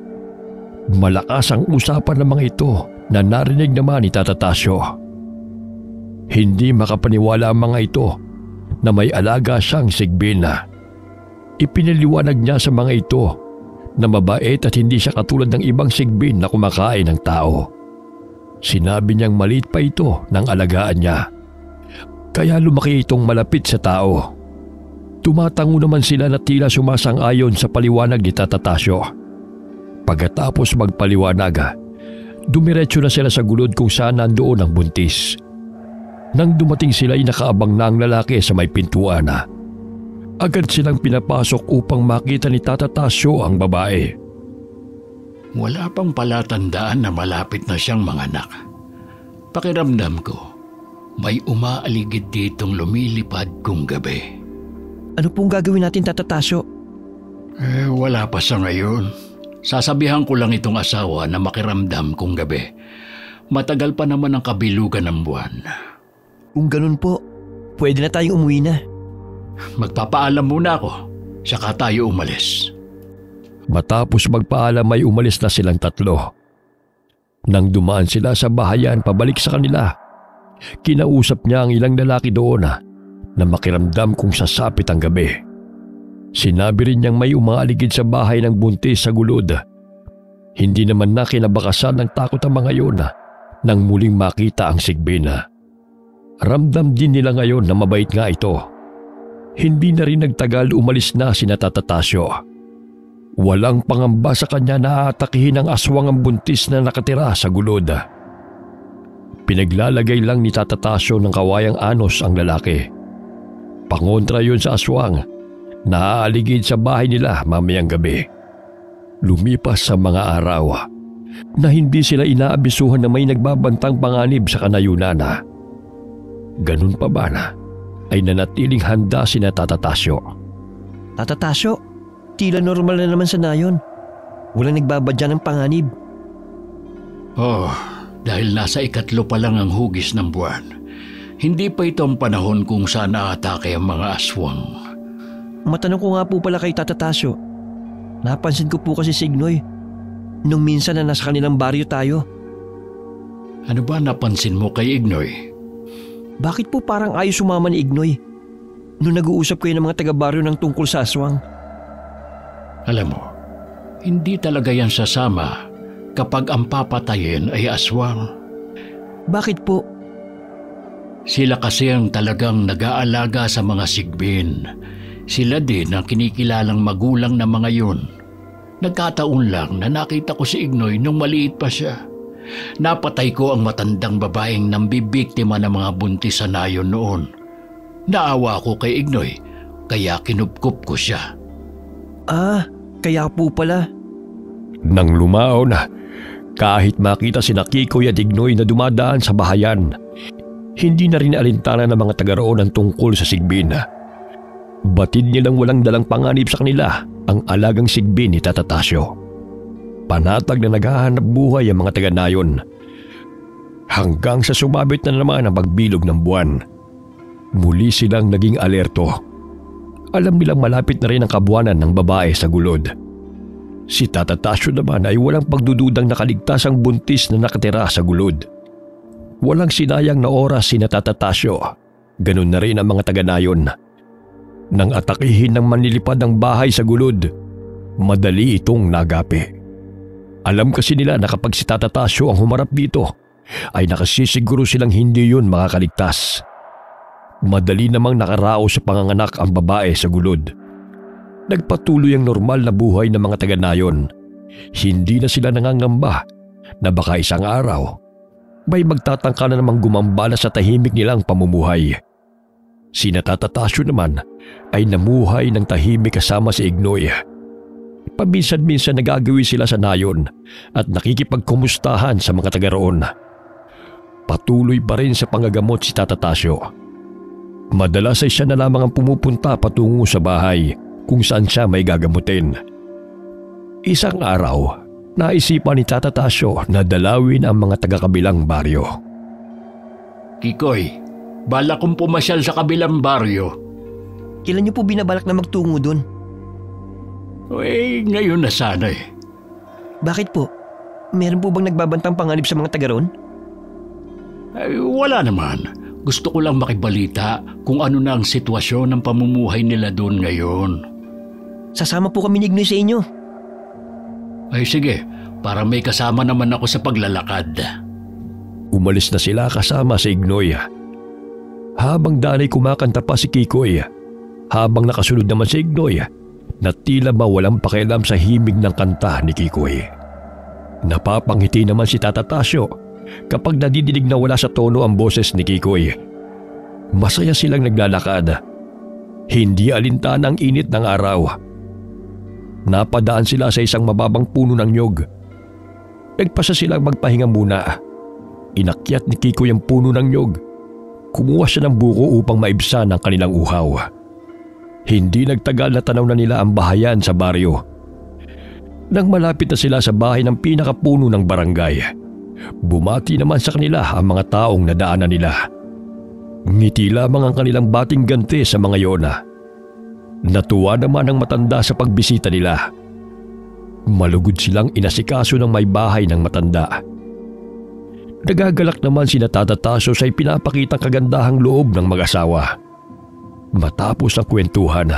Malakas ang usapan ng mga ito na narinig naman ni Tata Tasyo. Hindi makapaniwala ang mga ito na may alaga siyang sigbina. Ipinaliwanag niya sa mga ito na mabait at hindi siya katulad ng ibang sigbin na kumakain ng tao. Sinabi niyang maliit pa ito ng alagaan niya. Kaya lumaki itong malapit sa tao. Tumatango naman sila na tila sumasang-ayon sa paliwanag ni Tata Tasyo. Pagkatapos magpaliwanag, dumiretso na sila sa gulod kung saan nandoon ang buntis. Nang dumating sila ay nakaabang na ang lalaki sa may pintuan. Agad silang pinapasok upang makita ni Tata Tasyo ang babae. Wala pang palatandaan na malapit na siyang manganak. Pakiramdam ko, may umaaligid ditong lumilipad kung gabi. Ano pong gagawin natin, Tata Tasyo? Wala pa sa ngayon. Sasabihan ko lang itong asawa na makiramdam kung gabi. Matagal pa naman ang kabilugan ng buwan. Kung ganun po, pwede na tayong umuwi na. Magpapaalam muna ako, saka tayo umalis. Matapos magpaalam ay umalis na silang tatlo. Nang dumaan sila sa bahayan pabalik sa kanila, kinausap niya ang ilang lalaki doon na makiramdam kung sasapit ang gabi. Sinabi rin niyang may umaaligid sa bahay ng buntis sa gulod. Hindi naman na kinabakasan ng takot ang mga yun nang muling makita ang Sigbin. Ramdam din nila ngayon na mabait nga ito. Hindi na rin nagtagal umalis na sina Tata Tasyo. Walang pangamba sa kanya na aatakihin ang aswang ang buntis na nakatira sa gulod. Pinaglalagay lang ni Tata Tasyo ng kawayang anos ang lalaki. Pangontra yun sa aswang na aaligid sa bahay nila mamayang gabi. Lumipas sa mga araw na hindi sila inaabisuhan na may nagbabantang panganib sa kanayunan. Ganun pa ba na ay nanatiling handa sina Tata Tasyo. Tata Tasyo, tila normal na naman sa nayon. Walang nagbabadya ng panganib. Dahil nasa 3 pa lang ang hugis ng buwan, hindi pa ito ang panahon kung saan aatake ang mga aswang. Matanong ko nga po pala kay Tata Tasyo. Napansin ko po kasi si Ignoy nung minsan na nasa kanilang baryo tayo. Ano ba napansin mo kay Ignoy? Bakit po parang ayaw sumama ni Ignoy nung nag-uusap kayo ng mga taga-baryo ng tungkol sa aswang? Alam mo, hindi talaga yan sasama kapag ang papatayin ay aswang. Bakit po? Sila kasi ang talagang nag-aalaga sa mga sigbin. Sila din ang kinikilalang magulang ng mga yun. Nagkataon lang na nakita ko si Ignoy nung maliit pa siya. Napatay ko ang matandang babaeng nambibiktima ng mga buntis sa nayon noon. Naawa ko kay Ignoy, kaya kinupkup ko siya. Kaya po pala. Nang lumao na, kahit makita sina Kikoy at Ignoy na dumadaan sa bahayan, hindi na rin alintana ng mga taga roon ang tungkol sa Sigbin. Batid nilang walang dalang panganib sa kanila ang alagang Sigbin ni Tata Tasyo. Panatag na naghahanap buhay ang mga taga-nayon. Hanggang sa sumabit na naman ang pagbilog ng buwan. Muli silang naging alerto. Alam nilang malapit na rin ang kabuwanan ng babae sa gulod. Si Tata Tasyo naman ay walang pagdududang nakaligtas ang buntis na nakatira sa gulod. Walang sinayang na oras si Tata Tasyo. Ganun na rin ang mga taga-nayon. Nang atakihin ng manlilipad ang bahay sa gulod, madali itong nagapi. Alam kasi nila na kapag si Tata Tasyo ang humarap dito, ay nakasisiguro silang hindi yun makakaligtas. Madali namang nakarao sa panganganak ang babae sa gulod. Nagpatuloy ang normal na buhay ng mga taga-nayon. Hindi na sila nangangamba na baka isang araw may magtatangka na namang gumambala sa tahimik nilang pamumuhay. Sina Tata Tasyo naman ay namuhay ng tahimik kasama si Ignoy. Paminsan-minsan nagagawi sila sa nayon at nakikipagkumustahan sa mga taga roon. Patuloy pa rin sa pangagamot si Tata Tasyo. Madalas ay siya na lamang ang pumupunta patungo sa bahay kung saan siya may gagamutin. Isang araw, naisipan ni Tata Tasyo na dalawin ang mga taga-kabilang baryo. Kikoy, bala kong pumasyal sa kabilang baryo. Kailan niyo po binabalak na magtungo doon? Ngayon na sana eh. Bakit po? Meron po bang nagbabantang panganib sa mga taga roon? Wala naman. Gusto ko lang makibalita kung ano na ang sitwasyon ng pamumuhay nila doon ngayon. Sasama po kami ni Ignoy sa inyo. Ay sige, para may kasama naman ako sa paglalakad. Umalis na sila kasama si Ignoy. Habang danay kumakanta pa si Kikoy, habang nakasunod naman si Ignoy, na tila ba walang pakialam sa himig ng kanta ni Kikoy. Napapangiti naman si Tata Tasyo kapag nadidinig na wala sa tono ang boses ni Kikoy. Masaya silang naglalakad. Hindi alintana ang init ng araw. Napadaan sila sa isang mababang puno ng nyog. Nagpasa silang magpahinga muna. Inakyat ni Kikoy ang puno ng nyog. Kumuha siya ng buko upang maibsan ang kanilang uhaw. Hindi nagtagal na tanaw na nila ang bahayan sa baryo. Nang malapit na sila sa bahay ng pinakapuno ng barangay, bumati naman sa kanila ang mga taong nadaanan nila. Ngiti lamang ang kanilang bating ganti sa mga yona. Natuwa naman ang matanda sa pagbisita nila. Malugod silang inasikaso ng may bahay ng matanda. Nagagalak naman sina Tata Tasyo sa ipinapakitang kagandahang loob ng mag-asawa. Matapos ang kwentuhan,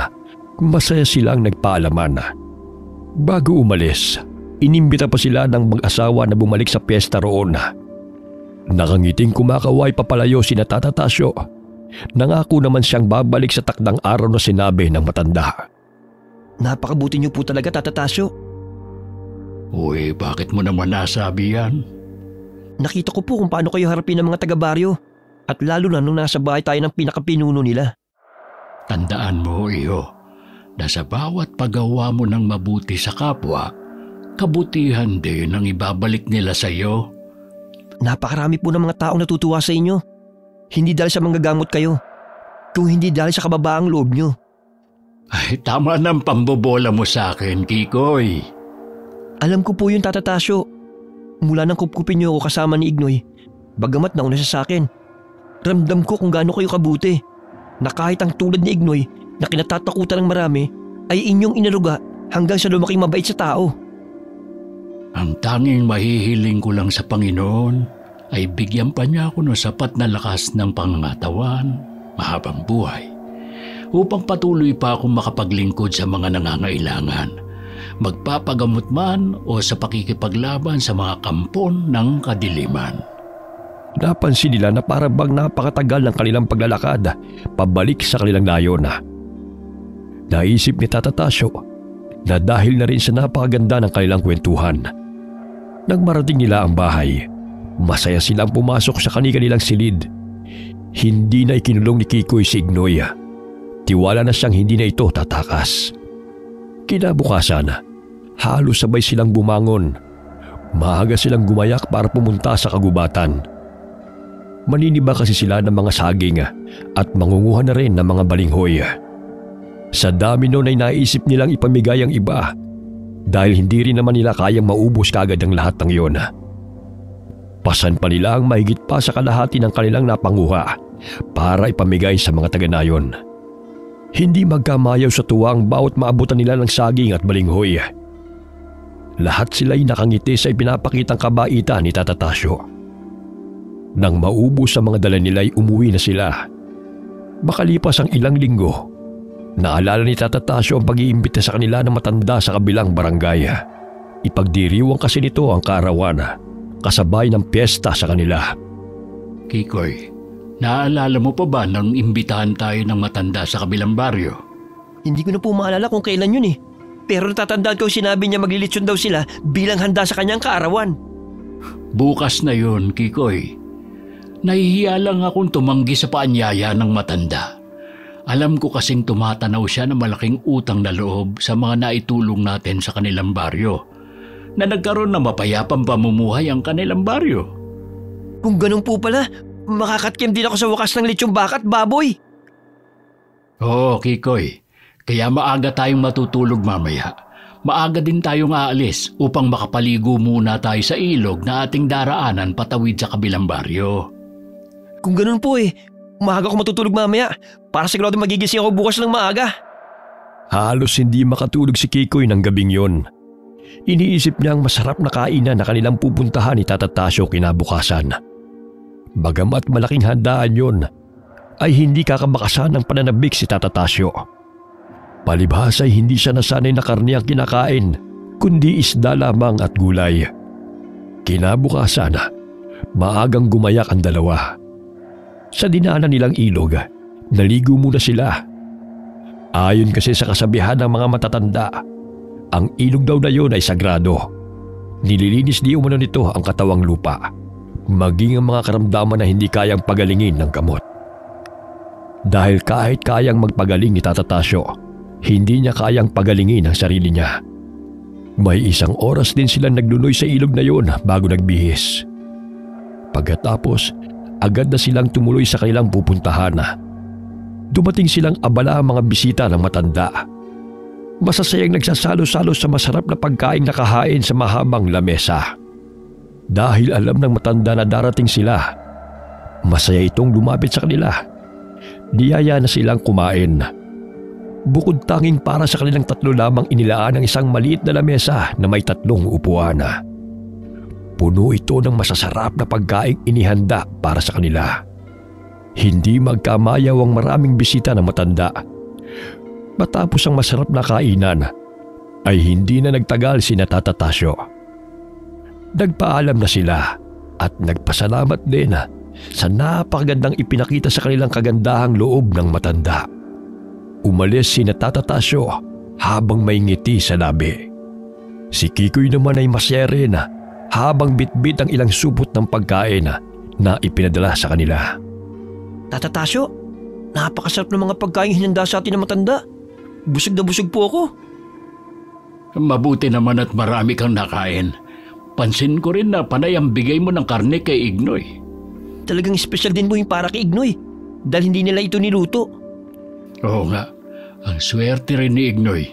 masaya silang nagpaalaman. Bago umalis, inimbita pa sila ng mag-asawa na bumalik sa piyesta roon. Nakangiting kumakaway papalayo sina Tata Tasyo. Nangako naman siyang babalik sa takdang araw na sinabi ng matanda. Napakabuti niyo po talaga, Tata Tasyo. Uy, bakit mo naman nasabi yan? Nakita ko po kung paano kayo harapin ng mga taga-baryo. At lalo na nung nasa bahay tayo ng pinakapinuno nila. Tandaan mo, iyo, na sa bawat paggawa mo ng mabuti sa kapwa, kabutihan din ang ibabalik nila sa iyo. Napakarami po ng mga taong natutuwa sa inyo. Hindi dahil sa manggagamot kayo, kung hindi dahil sa kababaang loob nyo. Ay, tama ng pambobola mo sa akin, Kikoy. Alam ko po yun, Tata Tasyo. Mula nang kupkupin niyo ako kasama ni Ignoy, bagamat nauna siya sa akin, ramdam ko kung gaano kayo kabuti. Na kahit ang tulad ni Ignoy na kinatatakutan ng marami ay inyong inaruga hanggang sa lumaking mabait sa tao. Ang tanging mahihiling ko lang sa Panginoon ay bigyan pa niya ako ng sapat na lakas ng pangangatawan, mahabang buhay, upang patuloy pa akong makapaglingkod sa mga nangangailangan, magpapagamot man o sa pakikipaglaban sa mga kampon ng kadiliman. Napansin nila na para bang napakatagal ng kanilang paglalakad pabalik sa kanilang layon. Naisip ni Tata Tasyo na dahil na rin sa napakaganda ng kanilang kwentuhan. Nang marating nila ang bahay, masaya silang pumasok sa kanilang silid. Hindi na ikinulong ni Kikoy si Ignoy. Tiwala na siyang hindi na ito tatakas. Kinabukasan, halos sabay silang bumangon. Maaga silang gumayak para pumunta sa kagubatan. Maniniba kasi sila ng mga saging at mangunguha na rin ng mga balinghoy. Sa dami noon ay naisip nilang ipamigay ang iba dahil hindi rin naman nila kayang maubos kagad ang lahat ng iyon. Pasan pa nila ang mahigit pa sa kalahati ng kanilang napanguha para ipamigay sa mga taga-nayon. Hindi magkamayaw sa tuwang bawat maabutan nila ng saging at balinghoy. Lahat sila'y nakangiti sa ipinapakitang kabaitan ni Tata Tasyo. Nang maubos ang mga dala nila ay umuwi na sila. Makalipas ang ilang linggo, naalala ni Tata Tasyo ang pag-iimbita sa kanila ng matanda sa kabilang barangay. Ipagdiriwang kasi nito ang kaarawan, kasabay ng piyesta sa kanila. Kikoy, naalala mo pa ba nang imbitahan tayo ng matanda sa kabilang baryo? Hindi ko na po maalala kung kailan yun eh. Pero natatandaan ko sinabi niya maglilitsyon daw sila bilang handa sa kanyang kaarawan. Bukas na yun, Kikoy. Nahihiya lang akong tumanggi sa paanyaya ng matanda. Alam ko kasing tumatanaw siya ng malaking utang na loob sa mga naitulong natin sa kanilang baryo, na nagkaroon ng mapayapang pamumuhay ang kanilang baryo. Kung ganun po pala, makakatkim din ako sa wakas ng litsyong baka at baboy. Oo, Kikoy. Kaya maaga tayong matutulog mamaya. Maaga din tayong aalis upang makapaligo muna tayo sa ilog na ating daraanan patawid sa kabilang baryo. Kung ganun po maaga ako matutulog mamaya para sigurado magigising ako bukas ng maaga. Halos hindi makatulog si Kikoy ng gabing yon. Iniisip niya ang masarap na kainan na kanilang pupuntahan ni Tata Tasyo kinabukasan. Bagamat malaking handaan yon, ay hindi kakabakasan ng pananabik si Tata Tasyo. Palibhas ay hindi siya nasanay na karne ang kinakain, kundi isda lamang at gulay. Kinabukasan, maagang gumayak ang dalawa. Sa dinaanan nilang ilog, naligo muna sila. Ayon kasi sa kasabihan ng mga matatanda, ang ilog daw na yun ay sagrado. Nililinis di umano nito ang katawang lupa, maging ang mga karamdaman na hindi kayang pagalingin ng gamot. Dahil kahit kayang magpagaling ni Tata Tasyo, hindi niya kayang pagalingin ang sarili niya. May isang oras din silang naglunoy sa ilog na yun bago nagbihis. Pagkatapos, agad na silang tumuloy sa kanilang pupuntahan. Dumating silang abala ang mga bisita ng matanda. Masasayang nagsasalo-salo sa masarap na pagkain na kahain sa mahabang lamesa. Dahil alam ng matanda na darating sila, masaya itong lumapit sa kanila. Niyaya na silang kumain. Bukod tanging para sa kanilang tatlo lamang inilaan ang isang maliit na lamesa na may 3 upuan. Puno ito ng masasarap na pagkaing inihanda para sa kanila. Hindi magkamayaw ang maraming bisita ng matanda. Matapos ang masarap na kainan, ay hindi na nagtagal sina Tata Tasyo. Nagpaalam na sila at nagpasalamat din sa napakagandang ipinakita sa kanilang kagandahang loob ng matanda. Umalis sina Tata Tasyo habang may ngiti sa labi. Si Kikoy naman ay masaya rin habang bitbit ang ilang supot ng pagkain na ipinadala sa kanila. Tata Tasyo, napakasarap ng mga pagkain hinanda sa atin ng matanda. Busog na busog po ako. Mabuti naman at marami kang nakain. Pansin ko rin na panay ang bigay mo ng karne kay Ignoy. Talagang espesyal din mo yung para kay Ignoy dahil hindi nila ito niluto. Oo nga, ang swerte rin ni Ignoy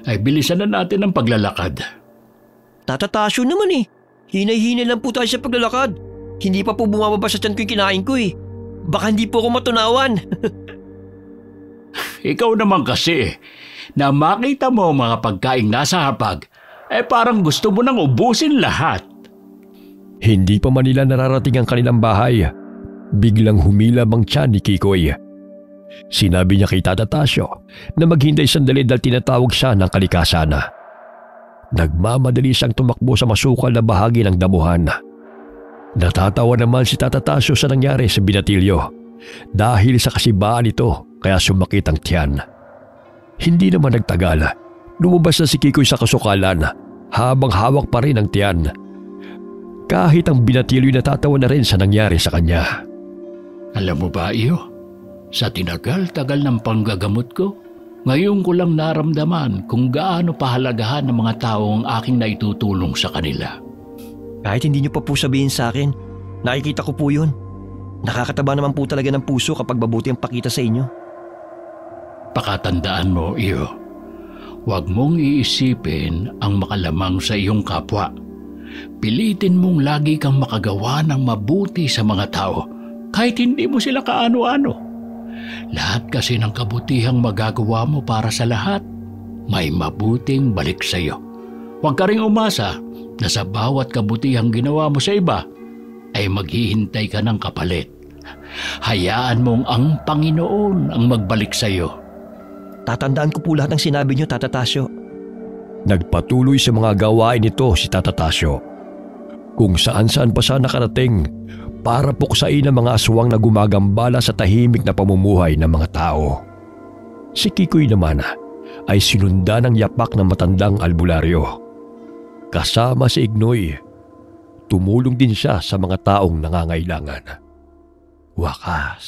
ay bilisan na natin ang paglalakad. Tata Tasyo naman eh. Hinay-hinay lang po tayo sa paglalakad. Hindi pa po bumababa sa tiyan ko yung kinain ko eh. Baka hindi po ako matunawan. Ikaw naman kasi, na makita mo ang mga pagkaing nasa hapag, parang gusto mo nang ubusin lahat. Hindi pa man nila nararating ang kanilang bahay, biglang humilab ang tiyan ni Kikoy. Sinabi niya kay Tata Tasyo na maghintay sandali dahil tinatawag siya ng kalikasan. Nagmamadali siyang tumakbo sa masukal na bahagi ng damuhan. Natatawa naman si Tata Tasyo sa nangyari sa binatilyo dahil sa kasibaan nito kaya sumakit ang tiyan. Hindi naman nagtagal, lumabas na si Kikoy sa kasukalan habang hawak pa rin ang tiyan. Kahit ang binatilyo natatawa na rin sa nangyari sa kanya. Alam mo ba, iyo? Sa tinagal-tagal ng panggagamot ko, ngayon ko lang naramdaman kung gaano pahalagahan ng mga tao ang aking naitutulong sa kanila. Kahit hindi niyo pa po sabihin sa akin, nakikita ko po yun. Nakakataba naman po talaga ng puso kapag mabuti ang pakita sa inyo. Pakatandaan mo, iyo. Huwag mong iisipin ang makalamang sa iyong kapwa. Pilitin mong lagi kang makagawa ng mabuti sa mga tao kahit hindi mo sila kaano-ano. Lahat kasi ng kabutihang magagawa mo para sa lahat, may mabuting balik sa iyo. Huwag ka ring umasa na sa bawat kabutihang ginawa mo sa iba ay maghihintay ka ng kapalit. Hayaan mong ang Panginoon ang magbalik sa iyo. Tatandaan ko po lahat ng sinabi niyo, Tata Tasyo. Nagpatuloy sa mga gawain nito si Tata Tasyo. Kung saan-saan pa siya nakarating para puksain ang mga aswang na gumagambala sa tahimik na pamumuhay ng mga tao. Si Kikoy naman ay sinundan ng yapak ng matandang albularyo. Kasama si Ignoy, tumulong din siya sa mga taong nangangailangan. Wakas.